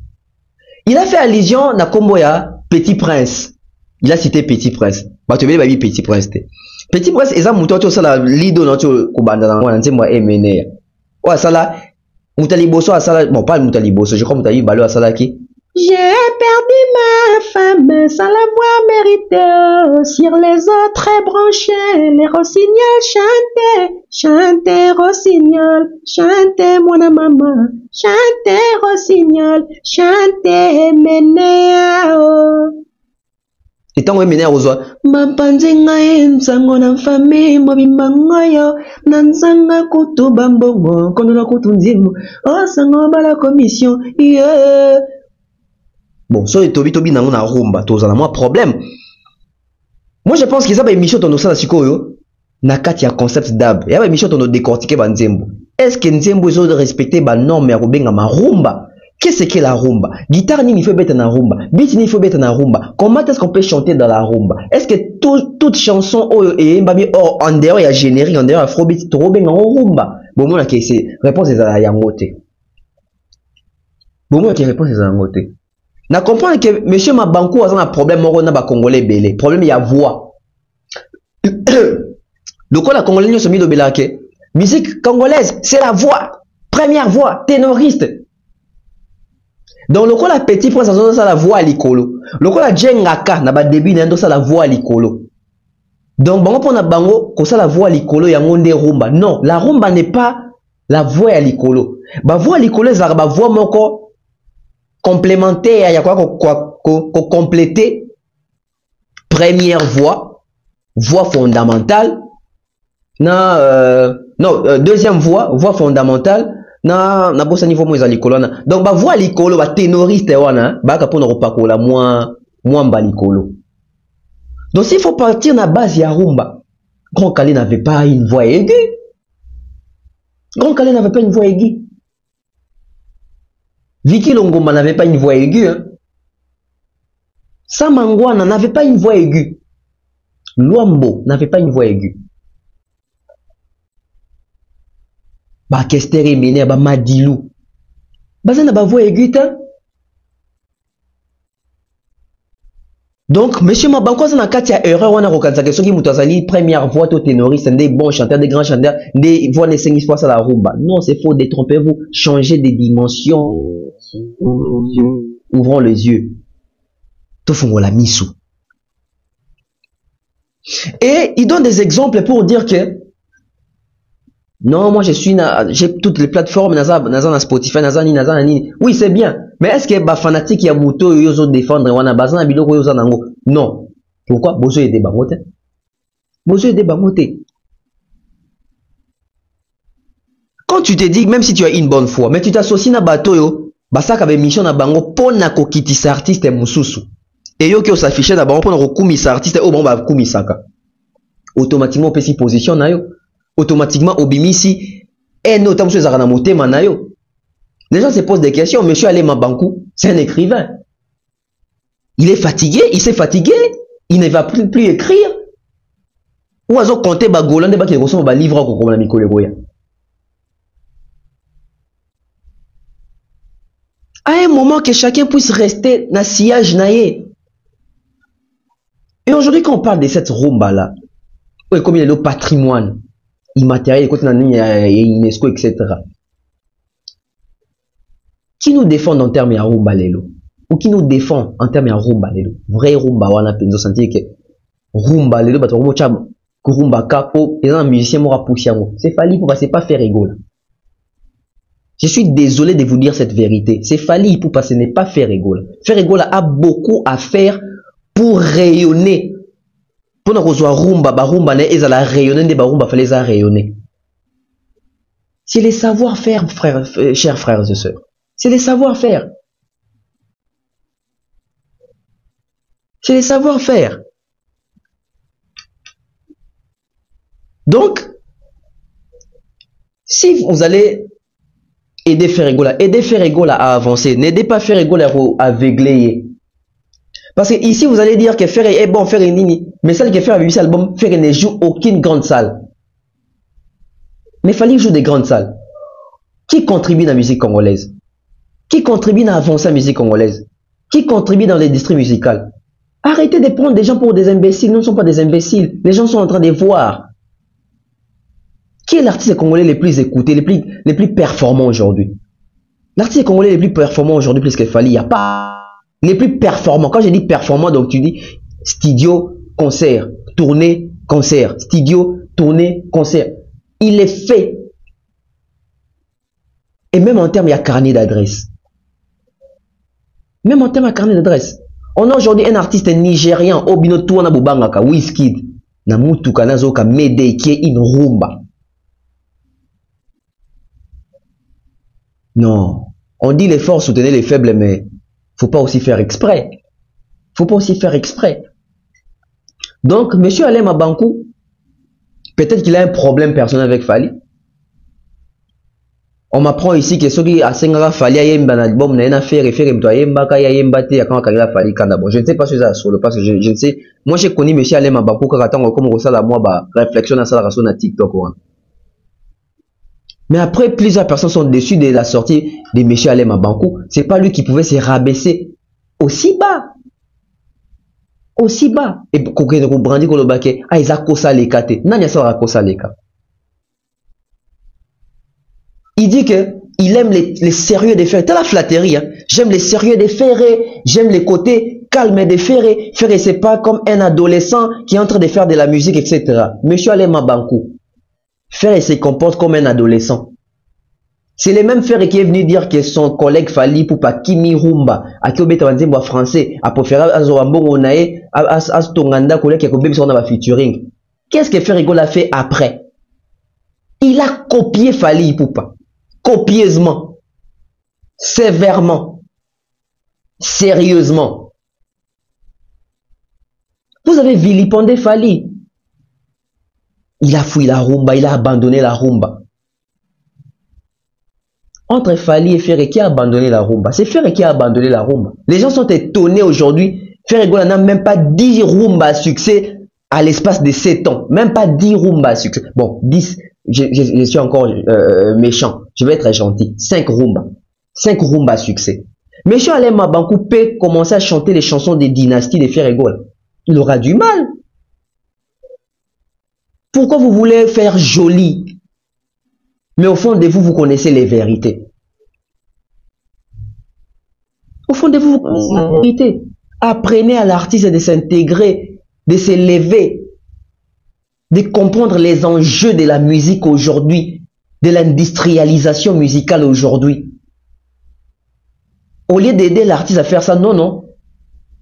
Il a fait allusion à Komboya Petit Prince. Il a cité Petit Prince. Bah tu veux dire Petit Prince. Petit Prince et ça mutoto ça la lido non tu kubanda na wana nzembo emene. Ouais ça là mutaliboso ça là bon pas mutaliboso je crois mutali balo ça là qui. J'ai perdu ma femme sans l'avoir mérité. Sur les autres branchés, les rossignols chantaient rossignol, chantaient mon maman, chantaient rossignol, chantaient ménéao. Et tant que ménéao ozo, ma panzinga nzango na famille mobimbango yo, nanzanga kutu bambongo, kono na kutu nzimu, oh sango bala commission, yeah. Bon, ça est tobi na ngona rumba, tozana moi problème. Moi je pense que ça ba émission tono sala sikoyo na kati ya concept d'ab. Ya ba émission tono décortiquer ba nzembo. Est-ce que nzembo iso de respecter ba norme ya rubenga ma rumba? Qu'est-ce que la rumba? Guitare ni il faut mettre na rumba, beat ni il faut mettre na rumba. Comment est-ce qu'on peut chanter dans la rumba? Est-ce que toute chanson et mbami en dehors ya générique, en dehors afrobeat to rubenga rumba? Bon moi la c'est réponse est à yangote. Bon moi qui réponse est à yangote. Na comprendre que monsieur Mabankou a un problème au na ba congolais belé problème il y a voix le quoi la congolais se mis de belake Musique congolaise, c'est la voix. Première voix, ténoriste. Donc, le la petit frère, ça la voix à l'icolo. Le la djengaka, na ba début, ça la voix à l'icolo. Donc, bango pour na bango, comme ça la voix à l'icolo, y a monde rumba. Non, la rumba n'est pas la voix à l'icolo. Ba voix à l'icolo, c'est la voix moko complémentaire, il y a quoi compléter. Première voix, voix fondamentale. Deuxième voix fondamentale. Na bossa niveau mo ezali kolona. Donc ba voix likolo ba ténoriste wana ba ka pona kopakola moins mba likolo. Donc s'il faut partir na base ya rumba, Grand Calais n'avait pas une voix aiguë. Grand Calais n'avait pas une voix aiguë. Vicky Longomba n'avait pas une voix aiguë. Hein. Samangwana n'avait pas une voix aiguë. Luambo n'avait pas une voix aiguë. Ba Kester Mene, ba Madilou. Baza na ba voix aiguë ta. Donc, monsieur Mabanko, ça n'a qu'à y a erreur, on a reconnaissé que qui moutazali, première voix, tout ténoriste, des bons chanteurs, des grands chanteurs, des voix, des 5 fois, ça la rumba. Non, c'est faux, détrompez-vous, changez des dimensions. Ouvrons les yeux. Tout fond, la misou. Et il donne des exemples pour dire que non, moi j'ai toutes les plateformes, Naza Spotify, Naza ni. Oui, c'est bien. Mais est-ce que les fanatiques y a moto yozo défendre wana bazan biloko yozo nango? Non. Pourquoi? Bozo yede bangote. Bozo yede bangote. Quand tu te dis même si tu as une bonne foi, mais tu t'associes na bato yo, basaka be mission na bango pona kokitisa artiste mususu. Et yo ki s'afficher na bango pona kokumisa artiste o bon ba kumisaka. Automatiquement pesi position na yo. Automatiquement obimisi et notamment sur Zarana Motema nayo. Les gens se posent des questions. Monsieur Alema Bankou, c'est un écrivain. Il est fatigué, il s'est fatigué, il ne va plus écrire. Ou azo compter ba Golande ba qui reçoit ba livre comme la Mikoleroya. À un moment que chacun puisse rester dans sillage naïe. Et aujourd'hui quand on parle de cette rumba là, comme il est le patrimoine immatériel, côté UNESCO, etc. Qui nous défend en termes de rumba lelo? Ou qui nous défend en termes de rumba lelo? Vrai rumba, wana penzo sentir que rumba lelo, bato rumba chab, rumba kapo, et un musicien m'aura poussé à moi. C'est Fali pour pas faire rigolo. Je suis désolé de vous dire cette vérité. C'est Fali pour passer n'est pas faire rigolo. Faire rigolo a beaucoup à faire pour rayonner. Pour nous rejoindre rumba, rumba ne est à la rayonner des rumba fallait les rayonner. C'est les savoir-faire, chers frères et sœurs. C'est les savoir-faire. C'est les savoir-faire. Donc, si vous allez aider Ferregola à avancer, n'aidez pas Ferregola à aveugler. Parce que ici, vous allez dire que Ferre est bon, Ferre est nini. Mais celle qui fait un album, Ferre ne joue aucune grande salle. Mais il fallait jouer des grandes salles. Qui contribue dans la musique congolaise? Qui contribue à avancer la musique congolaise? Qui contribue dans l'industrie musicale? Arrêtez de prendre des gens pour des imbéciles. Nous ne sommes pas des imbéciles. Les gens sont en train de voir. Qui est l'artiste congolais le plus écouté, les plus performants aujourd'hui? L'artiste congolais le plus performant aujourd'hui, plus qu'il fallait, il n'y a pas. Les plus performants. Quand je dis performant, donc tu dis studio, concert, tournée, concert, studio, tournée, concert. Il est fait. Et même en termes, il y a carnet d'adresse. Même en termes, il y a carnet d'adresse. On a aujourd'hui un artiste nigérien, Obino Touana Bubangaka, Wizkid, Namutuka Nazoka Mede, qui est une rumba. Non. On dit les forts soutenez les faibles, mais faut pas aussi faire exprès. Faut pas aussi faire exprès. Donc, monsieur Alema Bankou, peut-être qu'il a un problème personnel avec Fali. On m'apprend ici que ceux qui a Sengara Fali a yemba un album, n'a rien fait référer à yemba ka yemba te quand Kagila Fali Kanabo. Je ne sais pas si ça solo parce que je ne sais. Moi j'ai connu monsieur Alema Bankou quand attend comme ça la moi ba réflexion à ça la TikTok. Mais après, plusieurs personnes sont déçues de la sortie de M. Alema Bankou. C'est pas lui qui pouvait se rabaisser aussi bas. Aussi bas. Et quand on brandit qu'on le baquet, ah, ils a kosa les kate. Nanya sa kosa les ka. Il dit que il aime les sérieux des Ferré. C'est la flatterie. Hein. J'aime les sérieux des Ferré. J'aime les côtés calmes des Ferré. Ferré, c'est pas comme un adolescent qui est en train de faire de la musique, etc. Monsieur Alema Bankou. Ferré se comporte comme un adolescent. C'est le même Ferré qui est venu dire que son collègue Fally Ipupa Kimi Rumba, à qui obéit en français, a préféré à Zoambongo Nae, à Stonganda, collègue qui a copié son featuring. Qu'est-ce que Ferré a fait après? Il a copié Fally Ipupa. Copieusement, sévèrement, sérieusement. Vous avez vilipendé Fally. Il a fouillé la rumba, il a abandonné la rumba. Entre Fally et Ferré, qui a abandonné la rumba? C'est Ferré qui a abandonné la rumba. Les gens sont étonnés aujourd'hui. Ferré n'a même pas 10 rumba à succès à l'espace de 7 ans. Même pas 10 rumba à succès. Bon, 10. Je suis encore méchant. Je vais être gentil. 5 rumba. 5 rumba à succès. Monsieur Alema Bankou peut commencer à chanter les chansons des dynasties de Ferré. Il aura du mal. Pourquoi vous voulez faire joli? Mais au fond de vous, vous connaissez les vérités. Au fond de vous, vous connaissez la vérité. Apprenez à l'artiste de s'intégrer, de s'élever, de comprendre les enjeux de la musique aujourd'hui, de l'industrialisation musicale aujourd'hui. Au lieu d'aider l'artiste à faire ça, non, non.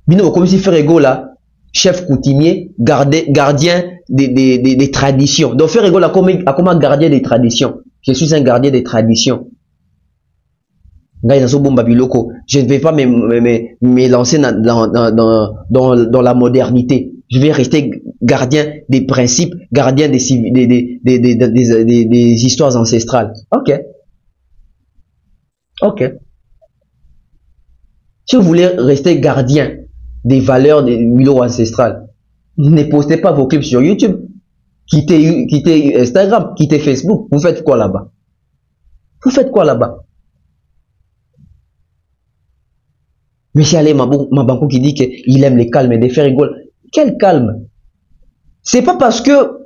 Bino, comme si Ferré là, chef coutumier, gardien des traditions. Donc Ferré là, comme un gardien des traditions. Je suis un gardien des traditions. Je ne vais pas me lancer dans la modernité. Je vais rester gardien des principes, gardien des histoires ancestrales. Ok. Ok. Si vous voulez rester gardien des valeurs des milieux ancestrales, ne postez pas vos clips sur YouTube. Quittez Instagram, quittez Facebook. Vous faites quoi là-bas? Vous faites quoi là-bas? Monsieur Alema Bankou qui dit qu'il aime les calmes et des Ferré. Quel calme? C'est pas parce que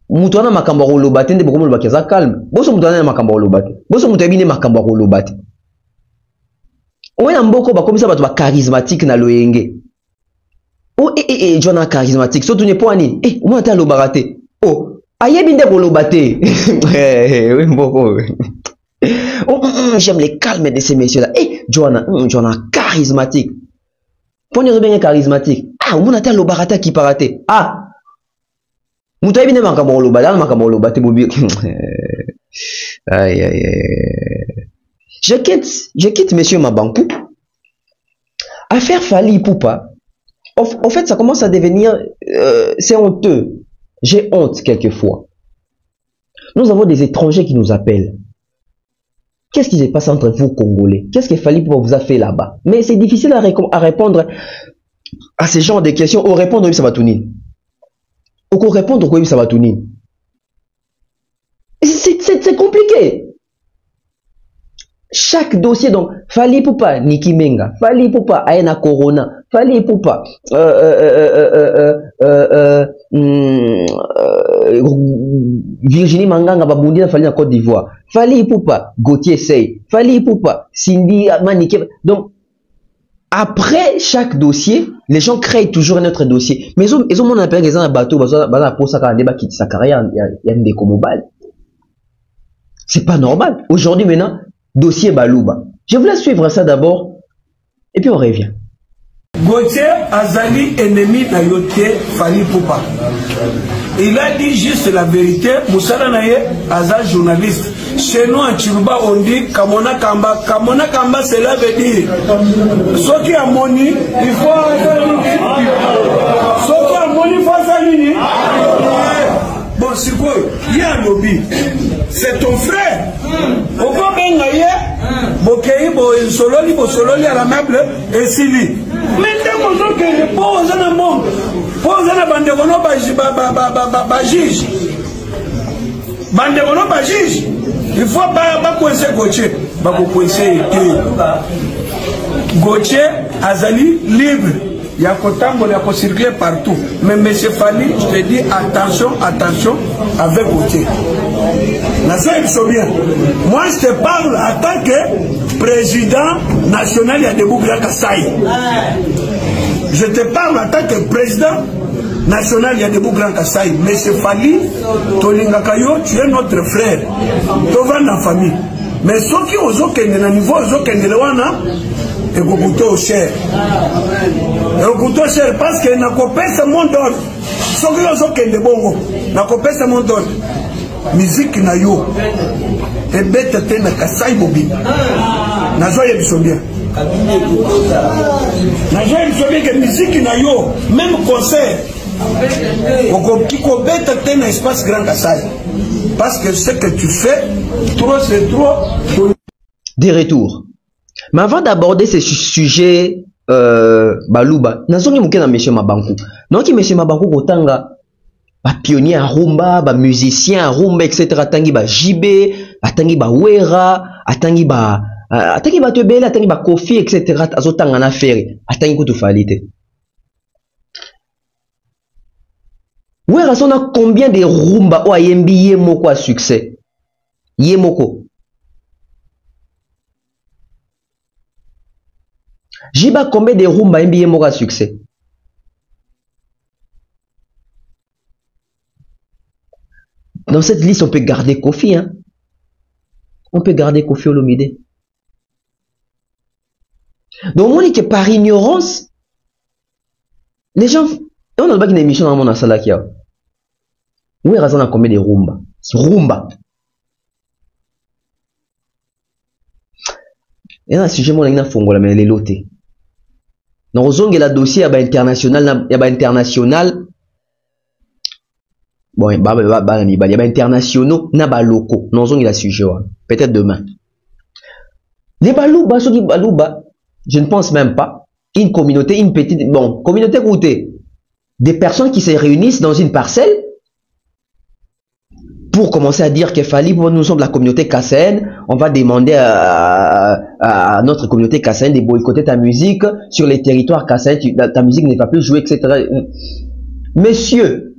Moutouana Makambaro Lobate ne beaucoup de ça calme. Bosso Moutouana Makambaro Lobate. Bosso Moutouana Makambaro Lobate. On est en beaucoup comme ça, bah charismatique na loyenge. Oh John charismatique. Surtout n'est pas ni. Eh, moi t'as Lobate. Oh, aïe binde pour Lobate. Oui beaucoup. Oh, j'aime les calmes de ces messieurs-là. Eh, John charismatique. Prenez bien charismatique. Ah, on a tel Lobarata qui paraté. Ah, Moutaï bine Makambaro Lobate, Makambaro Lobate bobi. Aïe aïe aïe. Je quitte monsieur Mabankou. Affaire Fally Ipupa. En fait, ça commence à devenir, c'est honteux. J'ai honte quelquefois. Nous avons des étrangers qui nous appellent. Qu'est-ce qui se passe entre vous, Congolais? Qu'est-ce que Fally Ipupa vous a fait là-bas? Mais c'est difficile à répondre à ce genre de questions. Au répondre, oui, ça va tout nier. Au répondre, oui, ça va tout nier. C'est compliqué. Chaque dossier, donc, Fally Ipupa, Niki Menga, Fally Ipupa, Aena Corona, Fally Ipupa, Virginie Manganga, Babundi, Fally na Côte d'Ivoire, Fally Ipupa, Gauthier Sey, Fally Ipupa, Cindy Manike. Donc, après chaque dossier, les gens créent toujours un autre dossier. Mais ils ont appelé les gens à bateau, ils ont pour ça quand débat qui sa carrière, il y a des comobales. C'est pas normal. Aujourd'hui, maintenant, dossier Balouba. Je vous laisse suivre ça d'abord et puis on revient. Gauthier Azali, ennemi d'Ayoté Fally Ipupa. Il a dit juste la vérité. Moussala Naye, Azal journaliste. Chez nous en Chiruba, on dit Kamona Kamba. Kamona Kamba, cela veut dire ce qui a moni, il faut Azali. Ce qui a moni, il faut Azali. Bon, c'est quoi? Il y a un lobby. C'est ton frère. Au fond, Bokei, Sololi à la meuble et Sili. Maintenant, on que les pauvres en un monde. Pauvres en un banderono, juge. Banderono, juge. Il faut pas coincer Gauthier. Pas coincer Gauthier, Azali, libre. Il y a Kotambo, il y a circuler partout. Mais M. Fally, je te dis attention, attention avec Gauthier. Bien. Moi, je te parle en tant que président national de Debout Grand Kassai. Je te parle en tant que président national de Debout Grand Kassai. Mais c'est Fali, Tolingakayo, tu es notre frère. Tu vas dans la famille. Mais ceux qui ont un niveau, ils ont et beaucoup au cher. Et beaucoup cher parce que n'a pas ce monde d'or. Ceux qui ont des bongo, n'a pas ce monde d'or. Musique na yo. Et bête te na Kassai bobi. Na joye bisobia. Na joye bisobia que musique na yo, même concert. Qui ko bête te na espace Grand Kassai. Parce que ce que tu fais, trop c'est trop. Des retours. Mais avant d'aborder ce sujet, Balouba, nazongi muke na Monsieur Mabankou. Donc Monsieur Mabankou kotanga ba pionnier à rumba, ba musicien à rumba, etc. Atangi ba JB, atangi ba Wera, atangi ba Tebele, atangi ba Kofi, etc. Azotanga na feri, atangi kutu falite. Wera son a combien de rumba ou ayembi yemoko à succès? Yemoko. Jiba combien de rumba ayembi yemoko à succès? Dans cette liste, on peut garder Kofi. Hein? On peut garder Kofi Olomide. Donc, on dit que par ignorance, les gens... On a une émission dans mon asalakia. Où est raison à combien de rumba? Rumba. Et là, sujet, moi, il y a un mais les lotés. Dans le dossier, il y a international, il y a international. Bon, il y a internationaux, il y a locaux. Non, il y a sujet. Peut-être demain. Les balouba, ceux qui balouba, je ne pense même pas. Une communauté, une petite, bon, communauté goûtée. Des personnes qui se réunissent dans une parcelle pour commencer à dire qu'il fallait, nous sommes la communauté kassaïenne, on va demander à notre communauté kassaïenne de boycotter ta musique sur les territoires kassaïens, ta musique n'est pas plus jouée, etc. Monsieur,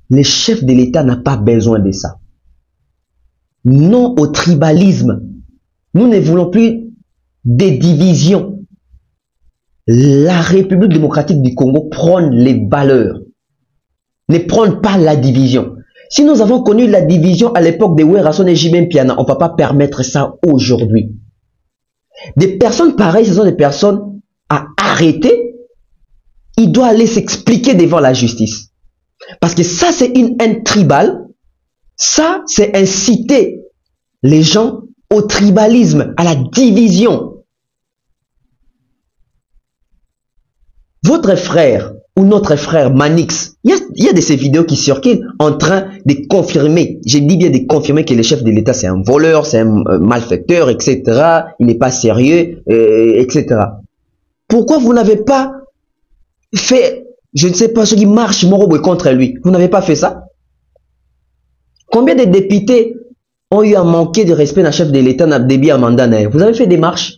les chefs de l'État n'ont pas besoin de ça. Non au tribalisme. Nous ne voulons plus des divisions. La République démocratique du Congo prône les valeurs. Ne prône pas la division. Si nous avons connu la division à l'époque de Werason et Jibem Piana, on ne va pas permettre ça aujourd'hui. Des personnes pareilles, ce sont des personnes à arrêter. Il doit aller s'expliquer devant la justice. Parce que ça, c'est une haine tribale. Ça, c'est inciter les gens au tribalisme, à la division. Votre frère ou notre frère Manix, il y a de ces vidéos qui circulent en train de confirmer, je dis bien de confirmer que le chef de l'État c'est un voleur, c'est un malfaiteur, etc. Il n'est pas sérieux, etc. Pourquoi vous n'avez pas fait, je ne sais pas, ceux qui marchent Morobo contre lui, vous n'avez pas fait ça? Combien de députés ont eu à manquer de respect d'un chef de l'État n'a débit à mandat? Vous avez fait des marches?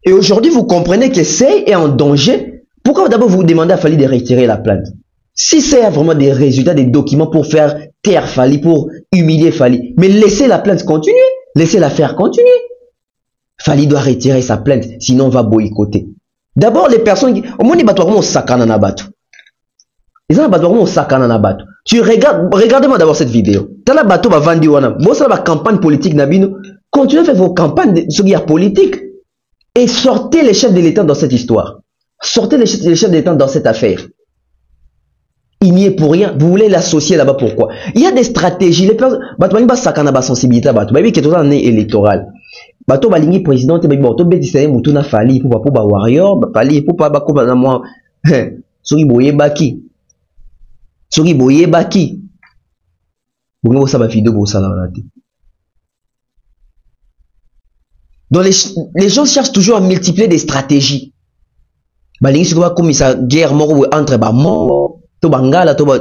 Et aujourd'hui, vous comprenez que Sey est en danger. Pourquoi d'abord vous demandez à Fali de retirer la plainte? Si c'est vraiment des résultats, des documents pour faire taire Fali, pour humilier Fali, mais laissez la plainte continuer, laissez l'affaire continuer. Fali doit retirer sa plainte, sinon on va boycotter. D'abord, les personnes qui... Au moins, ils battent vraiment au sakana na batu. Ils ont battu vraiment au sakana na batu. Tu regardes, regardez-moi d'abord cette vidéo. T'as la bateau va vendre wana. Bon, c'est la campagne politique nabino. Continuez à faire vos campagnes sur la politique. Et sortez les chefs de l'État dans cette histoire. Sortez les chefs de l'État dans cette affaire. Il n'y est pour rien. Vous voulez l'associer là-bas, pourquoi? Il y a des stratégies. Les personnes, bateau ba sakana ba sensibilité bateau. Baby qui est tout en année électorale. Bateau ba ligne président te baby bateau beti c'est mutuna Fali pour ba warrior, Fali pour ba ko na moi. Soki boye baki. Soki boye baki. Vous voulez ça ba vidéo pour ça là. Donc les gens cherchent toujours à multiplier des stratégies. Balingi sikoba comme ça guerre moko entre ba mongo to bangala to ba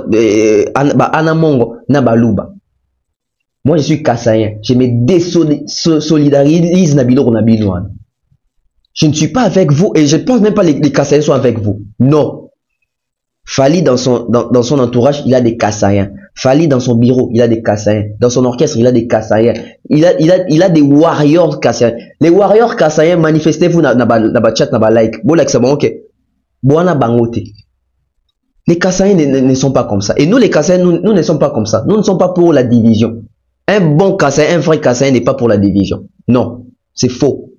anamongo na baluba. Moi je suis kassaïen, je me désolidarise na biloko na binoana. Je ne suis pas avec vous et je pense même pas les kassaïens sont avec vous. Non. Fali dans son entourage, il a des Kassaïens. Fali dans son bureau, il a des Kassaïens. Dans son orchestre, il a des Kassaïens. Il a des warriors Kassaïens. Les warriors Kassaïens, manifestez-vous na chat, na like. Bon, like, c'est bon, ok. Boana bangote. Les Kassaïens ne sont pas comme ça. Et nous, les Kassaïens, nous ne sommes pas comme ça. Nous ne sommes pas pour la division. Un bon Kassaïen, un vrai Kassaïen n'est pas pour la division. Non, c'est faux.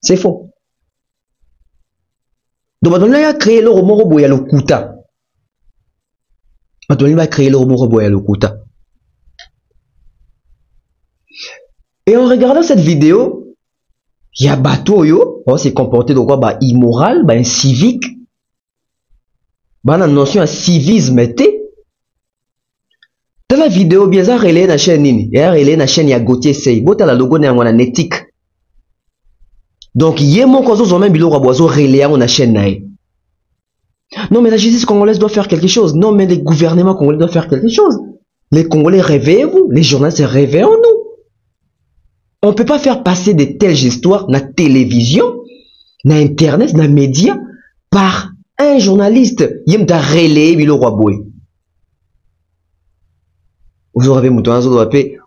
C'est faux. Donc, on a créé le Romoro Boya le Kuta. On a créé le Romoro Boya le Kuta. Et en regardant cette vidéo, il y a bateau yo, on s'est comporté de quoi, bah, immoral, bah, civique. Bah, la notion de civisme était. Dans la vidéo, bien ça, relais na chaîne nini. Et relais na chaîne, il y a Gauthier Sey. Bota la logo na ngwana éthique. Donc, yé mon cause même bilo raboiseau relais na chaîne nae. Non, mais la justice congolaise doit faire quelque chose. Non, mais les gouvernements congolais doivent faire quelque chose. Les Congolais, réveillez-vous. Les journalistes, réveillons-nous. On ne peut pas faire passer de telles histoires na télévision, na internet, na médias, par un journaliste. Yem da relais bilo raboy. Vous aurez mouton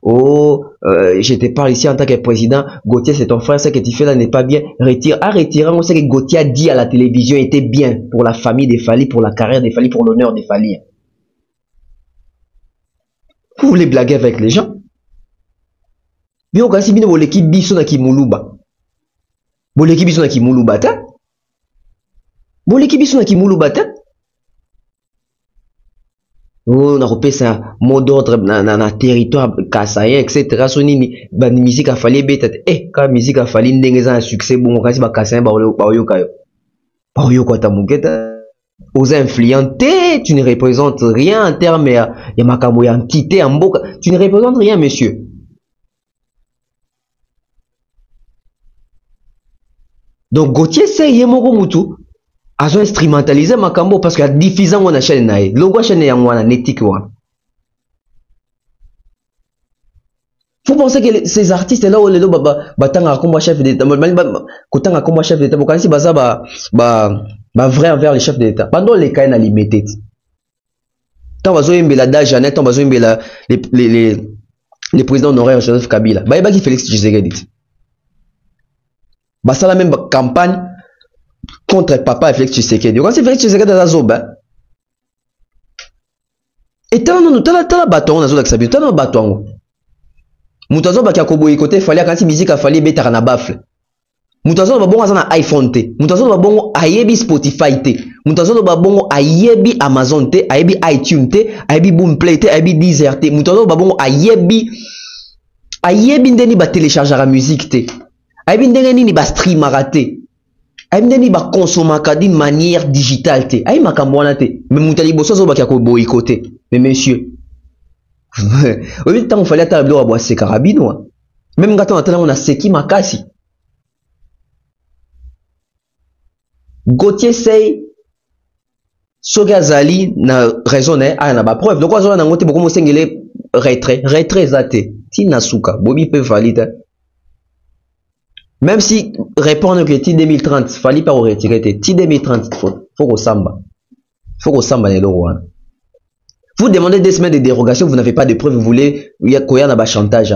oh, je te parle ici en tant que président. Gauthier, c'est ton frère, ce que tu fais là n'est pas bien. Retire. À retirer, on sait que Gauthier a dit à la télévision était bien pour la famille des Fali, pour la carrière des Fali, pour l'honneur des Fali. Vous voulez blaguer avec les gens? Bien, on si bien l'équipe Bissona qui Moulouba. Bon, l'équipe Bissona qui Moulouba, bon, l'équipe Bissona qui Moulouba, on a repéré ça, mot d'ordre dans territoire Kassaïen, etc. Soni musique a fallu bête. Quand musique a fallu n'engager un succès bon, quand c'est Kassaïen, baoyo quoi ta mouquette. Aux influentés, tu ne représentes rien en termes, il y a makambo entité en boca, tu ne représentes rien, monsieur. Donc Gauthier c'est yemoko mutu. Azo instrumentaliser makambo parce que diffusant on a chaîne nae logo chaîne ya ngwana netique wa. Vous pensez que ces artistes là où les batanga comme chef d'état kotanga comme chef d'état bokansi baza vrai envers les chefs d'état pendant les cas na limité tant bazo yembela da Jeannette tant bazo yembela les présidents honoraires Joseph Kabila ba qui Félix Tshisekedi ba sala même campagne contre papa et Félix Tshisekedi. Quand c'est Félix Tshisekedi dans la zoba. Et tant non, tant la bâton, on a zola xabi, tant la bâton. Moutazo ba kia kobo ikote fallait quand si musique a fallu betara na bafle. Moutazo ba bongo na iPhone te. Moutazo ba bongo ayebi Spotify te. Moutazo ba bongo ayebi Amazon te, ayebi iTunes te, ayebi Boomplay te, ayebi Deezer te. Moutazo ba bongo ayebi ndeni ba télécharger la musique te. Ayebi ndeni ba streamer te. Aïe ba consomaka d'une manière digitale te. Aïe makamwana te. Mais moutali bosso zo ba kia ko boycotter. Mais monsieur. Oui, tant on fallait attendre le roi c'est carabino. Même quand on attend on a seki makasi. Gauthier Sey Sogazali na raisonné a na ba preuve. Donc on a ngote beaucoup mo sengele retrait zate. Ti nasuka bobi peut valide. Même si répondre que T 2030, fallait pas retirer T 2030, faut au samba. Faut au samba les lois. Vous demandez des semaines de dérogation, vous n'avez pas de preuves, vous voulez, il y a quoi dans chantage.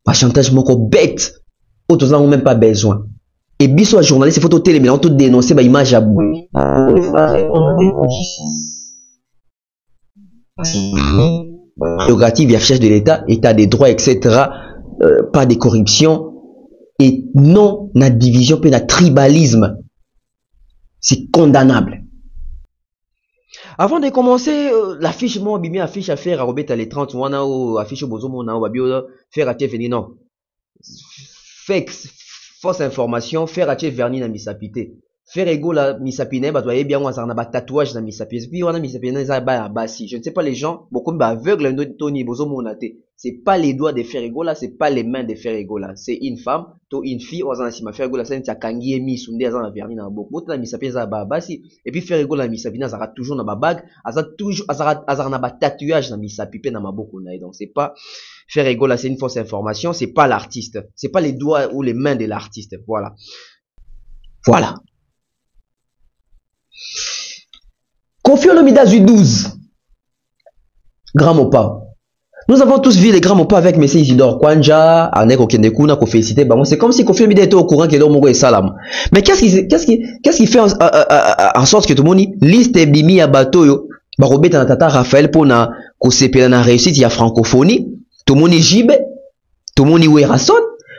Pas chantage moko bête. Autres n'ont même pas besoin. Et biso journaliste, il faut tout télé, mais on tout dénoncer bah image à bout. Prérogative, il y a recherche de l'État, État des droits, etc. Pas de corruption et non la division puis la tribalisme, c'est condamnable. Avant de commencer l'affiche moi bimi affiche à faire à Robert les 30 wana ou affiche bozo mona ou babio faire à venir non fake fausse information faire à verni na misapité faire ego la misapine ba doyer bien on a tatouage na misapine puis on a misapine ça ba basi je ne sais pas les gens beaucoup aveugle Tony bozo monate c'est pas les doigts de Ferrego là c'est pas les mains de Ferrego là c'est une femme to une fille on a si ma Ferrego là c'est un kangi mi sunde azan na verni na beaucoup na misapine ça ba basi et puis Ferrego la misapine ça sera toujours na ba bague ça toujours ça na ba tatouage na misapine na maboko na donc c'est pas Ferrego là c'est une fausse information c'est pas l'artiste c'est pas les doigts ou les mains de l'artiste voilà. Koffi Olomide a eu 12. Grand Mopa. Nous avons tous vu les grands Mopa avec M. Isidore Kwanja, Anek Okendekuna, qu'on félicité. C'est comme si Koffi Olomide était au courant qu'il est Salam. Mais qu'est-ce qui fait en sorte que tout le monde liste Bimi à bateau, Barobet en tata Raphaël pour na la réussite, il y a francophonie, tout le monde est Jibe, tout le monde est Werason,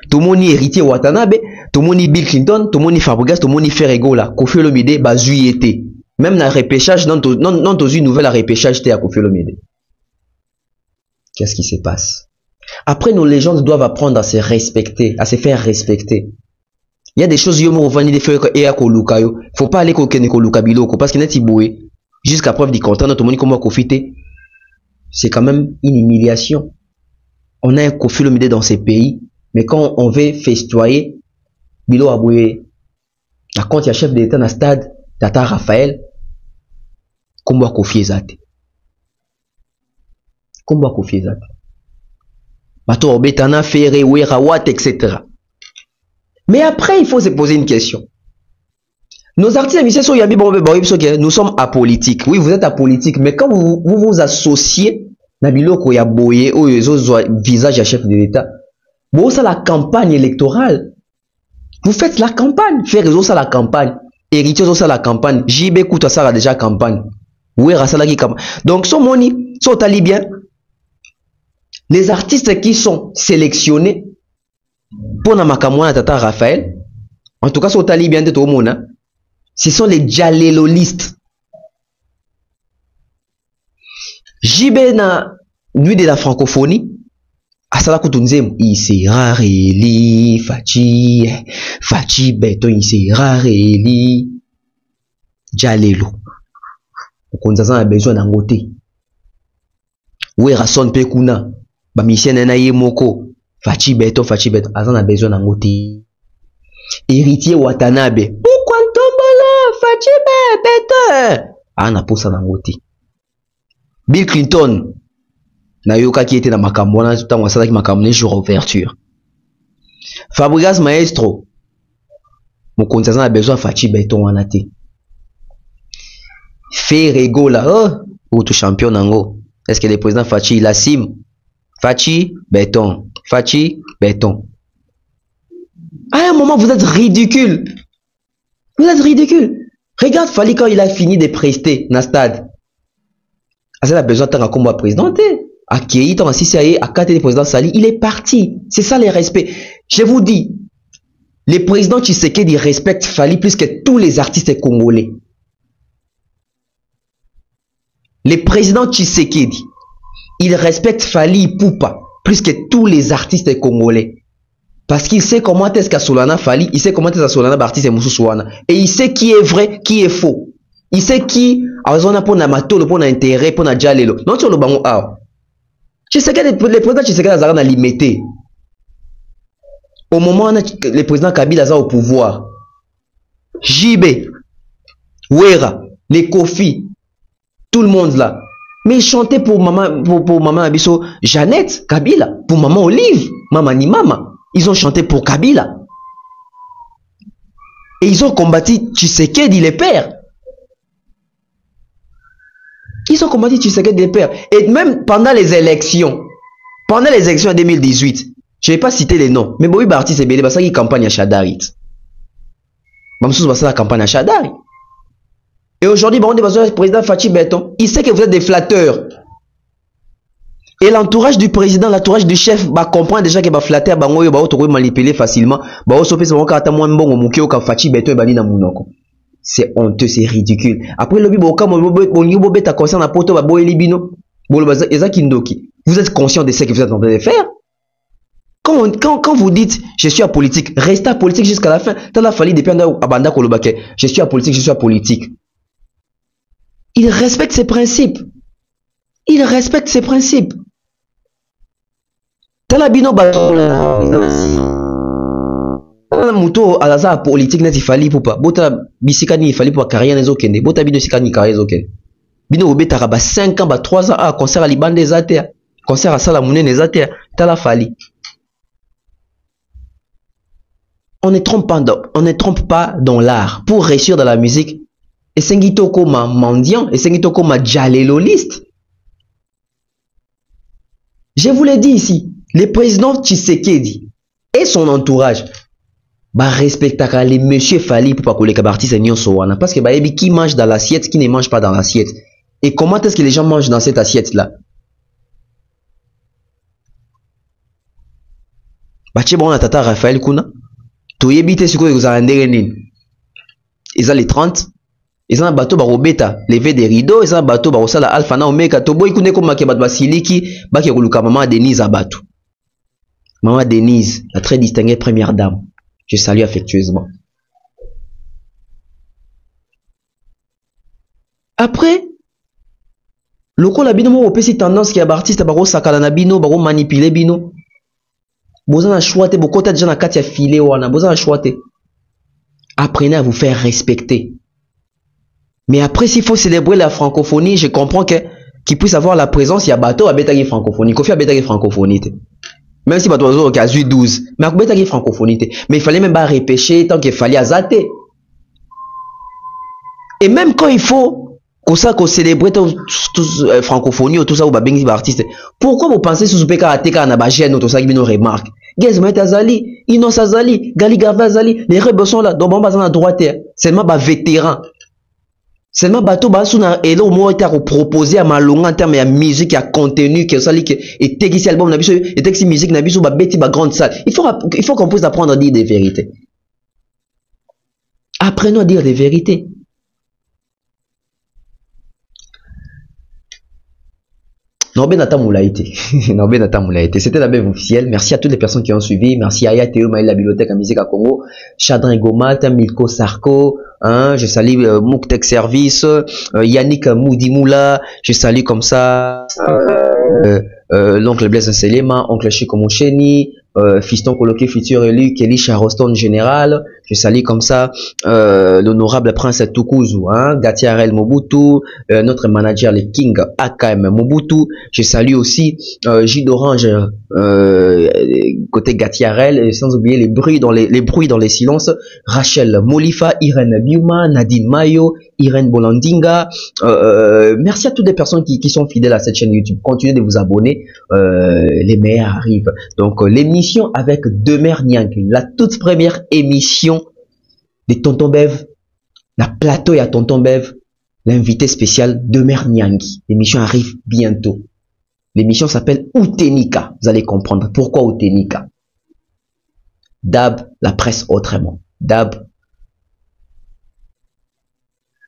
tout le monde est héritier Watanabe, tout le monde est Bill Clinton, tout le monde est Fabregas, tout le monde est Ferrego là, Koffi Olomide, été. Même dans le repêchage, non, une nouvelle à repêchage, t'es à Koffi Olomide. Qu'est-ce qui se passe? Après, nos légendes doivent apprendre à se respecter, à se faire respecter. Il y a des choses, il faut pas aller parce qu'il est boué. Jusqu'à preuve du contraire, notre monde comme profiter. C'est quand même une humiliation. On a un Koffi Olomide dans ces pays, mais quand on veut festoyer, Bilo Aboué, la compte, il y a chef d'État dans le stade, Tata Raphaël, Kombo Koffi Ezate. Kombo Koffi Ezate. Bato Obetana, Ferre, Wera, Watt, etc. Mais après, il faut se poser une question. Nos artistes nous sommes apolitiques. Oui, vous êtes apolitiques, mais quand vous vous associez, Nabilo Koya Boye, ou les autres visages à chef de l'État, bon, ça la campagne électorale. Vous faites la campagne. Faire réseau ça la campagne. Héritier ça la campagne. JB Kouta ça la déjà campagne. Oui, Rassala qui campagne. Donc, son moni, son talibien, les artistes qui sont sélectionnés pour Namakamouana Tata Raphaël, en tout cas, son talibien de tout le monde, ce sont les djalélolistes. JB na nuit de la francophonie, Asala Koutounzem, il sera réli, Fachi Beton, il sera réli, Djalélo. Konzazan a besoin d'un côté. Oué Rasson Pekuna, Bamisien Naye Moko, Fachi Beton, Azan a besoin d'un côté. Héritier Watanabe, pourquoi tombola, Fachi Beton? Ana posa d'un côté. Bill Clinton, Nayoka qui était dans Makamona, tout en wasala qui Makamone jour ouverture. Fabregas Maestro, mon Konzazan a besoin Fachi Beton Wanate. Ferrego là, oh, ou tout champion nango. Est-ce que le président Fachi il assume? Fachi, béton. Fachi, béton. À un moment, vous êtes ridicule. Vous êtes ridicule. Regarde Fali quand il a fini de prester dans le stade. Il a besoin d'un combat présidenté. À Kéi, dans CCAE, à 4 des présidents Sali, il est parti. C'est ça les respects. Je vous dis, le président Tshisekedi respecte Fali plus que tous les artistes congolais. Le président Tshisekedi, il respecte Fali Ipupa plus que tous les artistes congolais. Parce qu'il sait comment est-ce qu'à Solana Fali, il sait comment est-ce qu'à Solana Bartis et Moussou Souana. Et il sait qui est vrai, qui est faux. Il sait qui a besoin pour Namato, pour intérêt, pour Djalelo. Non, tu as le bango ah. Tshisekedi, le président Tshisekedi a limité. Au moment où le président Kabila est au pouvoir, JB, Wera, les Kofi, tout le monde là. Mais il chantait pour maman Abisso, Jeannette, Kabila, pour maman Olive, maman ni maman. Ils ont chanté pour Kabila. Et ils ont combattu Tshisekedi les pères. Ils ont combattu Tshisekedi les pères. Et même pendant les élections en 2018, je ne vais pas citer les noms, mais Boy Barti c'est belé, parce qu'il campagne à Chadarit. Mamsous va la campagne à Chadarit. Et aujourd'hui, le président Fachi Beton, il sait que vous êtes des flatteurs. Et l'entourage du président, l'entourage du chef, comprend déjà que flatter, manipuler facilement. C'est honteux, c'est ridicule. Après, vous êtes conscient de ce que vous êtes en train de faire. Quand vous dites je suis apolitique, restez apolitique jusqu'à la fin. Je suis apolitique, je suis apolitique. Il respecte ses principes. Il respecte ses principes. Talabino Muto alaza politique n'est fali pour pas. Bota bisikani fali pour carrière les okende. Bota bino sikani carrière okende. Bino obeta ba 5 ans, ba 3 ans à concert à Liban des athées. Concert à Salamouné des athées. Tala fali. On ne trompe pas dans l'art. Pour réussir dans la musique, esengi tokoma mendiant, esengi tokoma jaleloliste. Je vous l'ai dit ici, le président Tshisekedi et son entourage bah respectera les monsieur Fali pour pas que les cabartistes wana, parce que bah qui mange dans l'assiette, qui ne mange pas dans l'assiette. Et comment est-ce que les gens mangent dans cette assiette là? Bah tche bon tata Raphaël Kuna, to yebite siko ezala ndenge nini? Ils ont les 30, ils ont un bateau barobeta, lever des rideaux, ils ont un bateau barosala alpha na omega, to boy kune koma ke bato basiliki, ba ke koluka maman Denise Abatou. Maman Denise, la très distinguée première dame. Je salue affectueusement. Après, le coup la bino mo opesi tendance qui a artiste baro sakala na bino, baro manipuler bino. Boza na choite, bokota déjà na kati ya filet wana, boza na choite. Apprenez à vous faire respecter. Mais après, s'il faut célébrer la francophonie, je comprends que qu'il puisse avoir la présence, il y a bateau à bétagi francophonie, Kofi à bétagi francophonie. Même si bateau a 12, mais à bétagi francophonie. Mais il fallait même pas repêcher tant qu'il fallait azater. Et même quand il faut qu'on célébrer tout francophonie ou tout ça ou babengi artiste, pourquoi vous pensez sous peka ateka na ba gêne ou tout ça qui nous remarque? Gazmet Azali, Inos Azali, Gali Garva Azali, les rebelles sont là, donc on va à droite, seulement ba vétéran. Seulement bateau basuna et là au moins à proposer à malonga en termes de musique, à contenu, que ça que et texte album nabiso et texte musique nabiso ba beti ba grande salle. Il faut qu'on puisse apprendre à dire des vérités. Apprenons à dire des vérités. C'était la belle officielle. Merci à toutes les personnes qui ont suivi. Merci à Théo Maël, la bibliothèque à musique à Congo, Chadrin Gomat, Milko Sarko, je salue Mouktek Service, Yannick Moudimoula, je salue comme ça l'oncle Blaise Nselema, oncle Chico Moucheni, fiston coloqué futur élu Kelly Charoston général, je salue comme ça l'honorable prince Tukuzu, Gatiarel Mobutu, notre manager le King AKM Mobutu, je salue aussi J d'Orange côté Gatiarel, et sans oublier les bruits dans les silences, Rachel Molifa, Irène Biuma, Nadine Mayo, Irène Bolandinga, merci à toutes les personnes qui sont fidèles à cette chaîne YouTube. Continuez de vous abonner, les meilleurs arrivent. Donc l'émission avec Demer Niangi, la toute première émission de Tonton Bev, la plateau et à Tonton Bev, l'invité spécial Demer Niangi. L'émission arrive bientôt. L'émission s'appelle Outenika. Vous allez comprendre pourquoi Outenika. Dab, la presse autrement. Dab,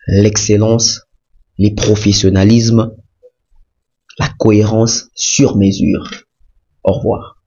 l'excellence, les professionnalismes, la cohérence sur mesure. Au revoir.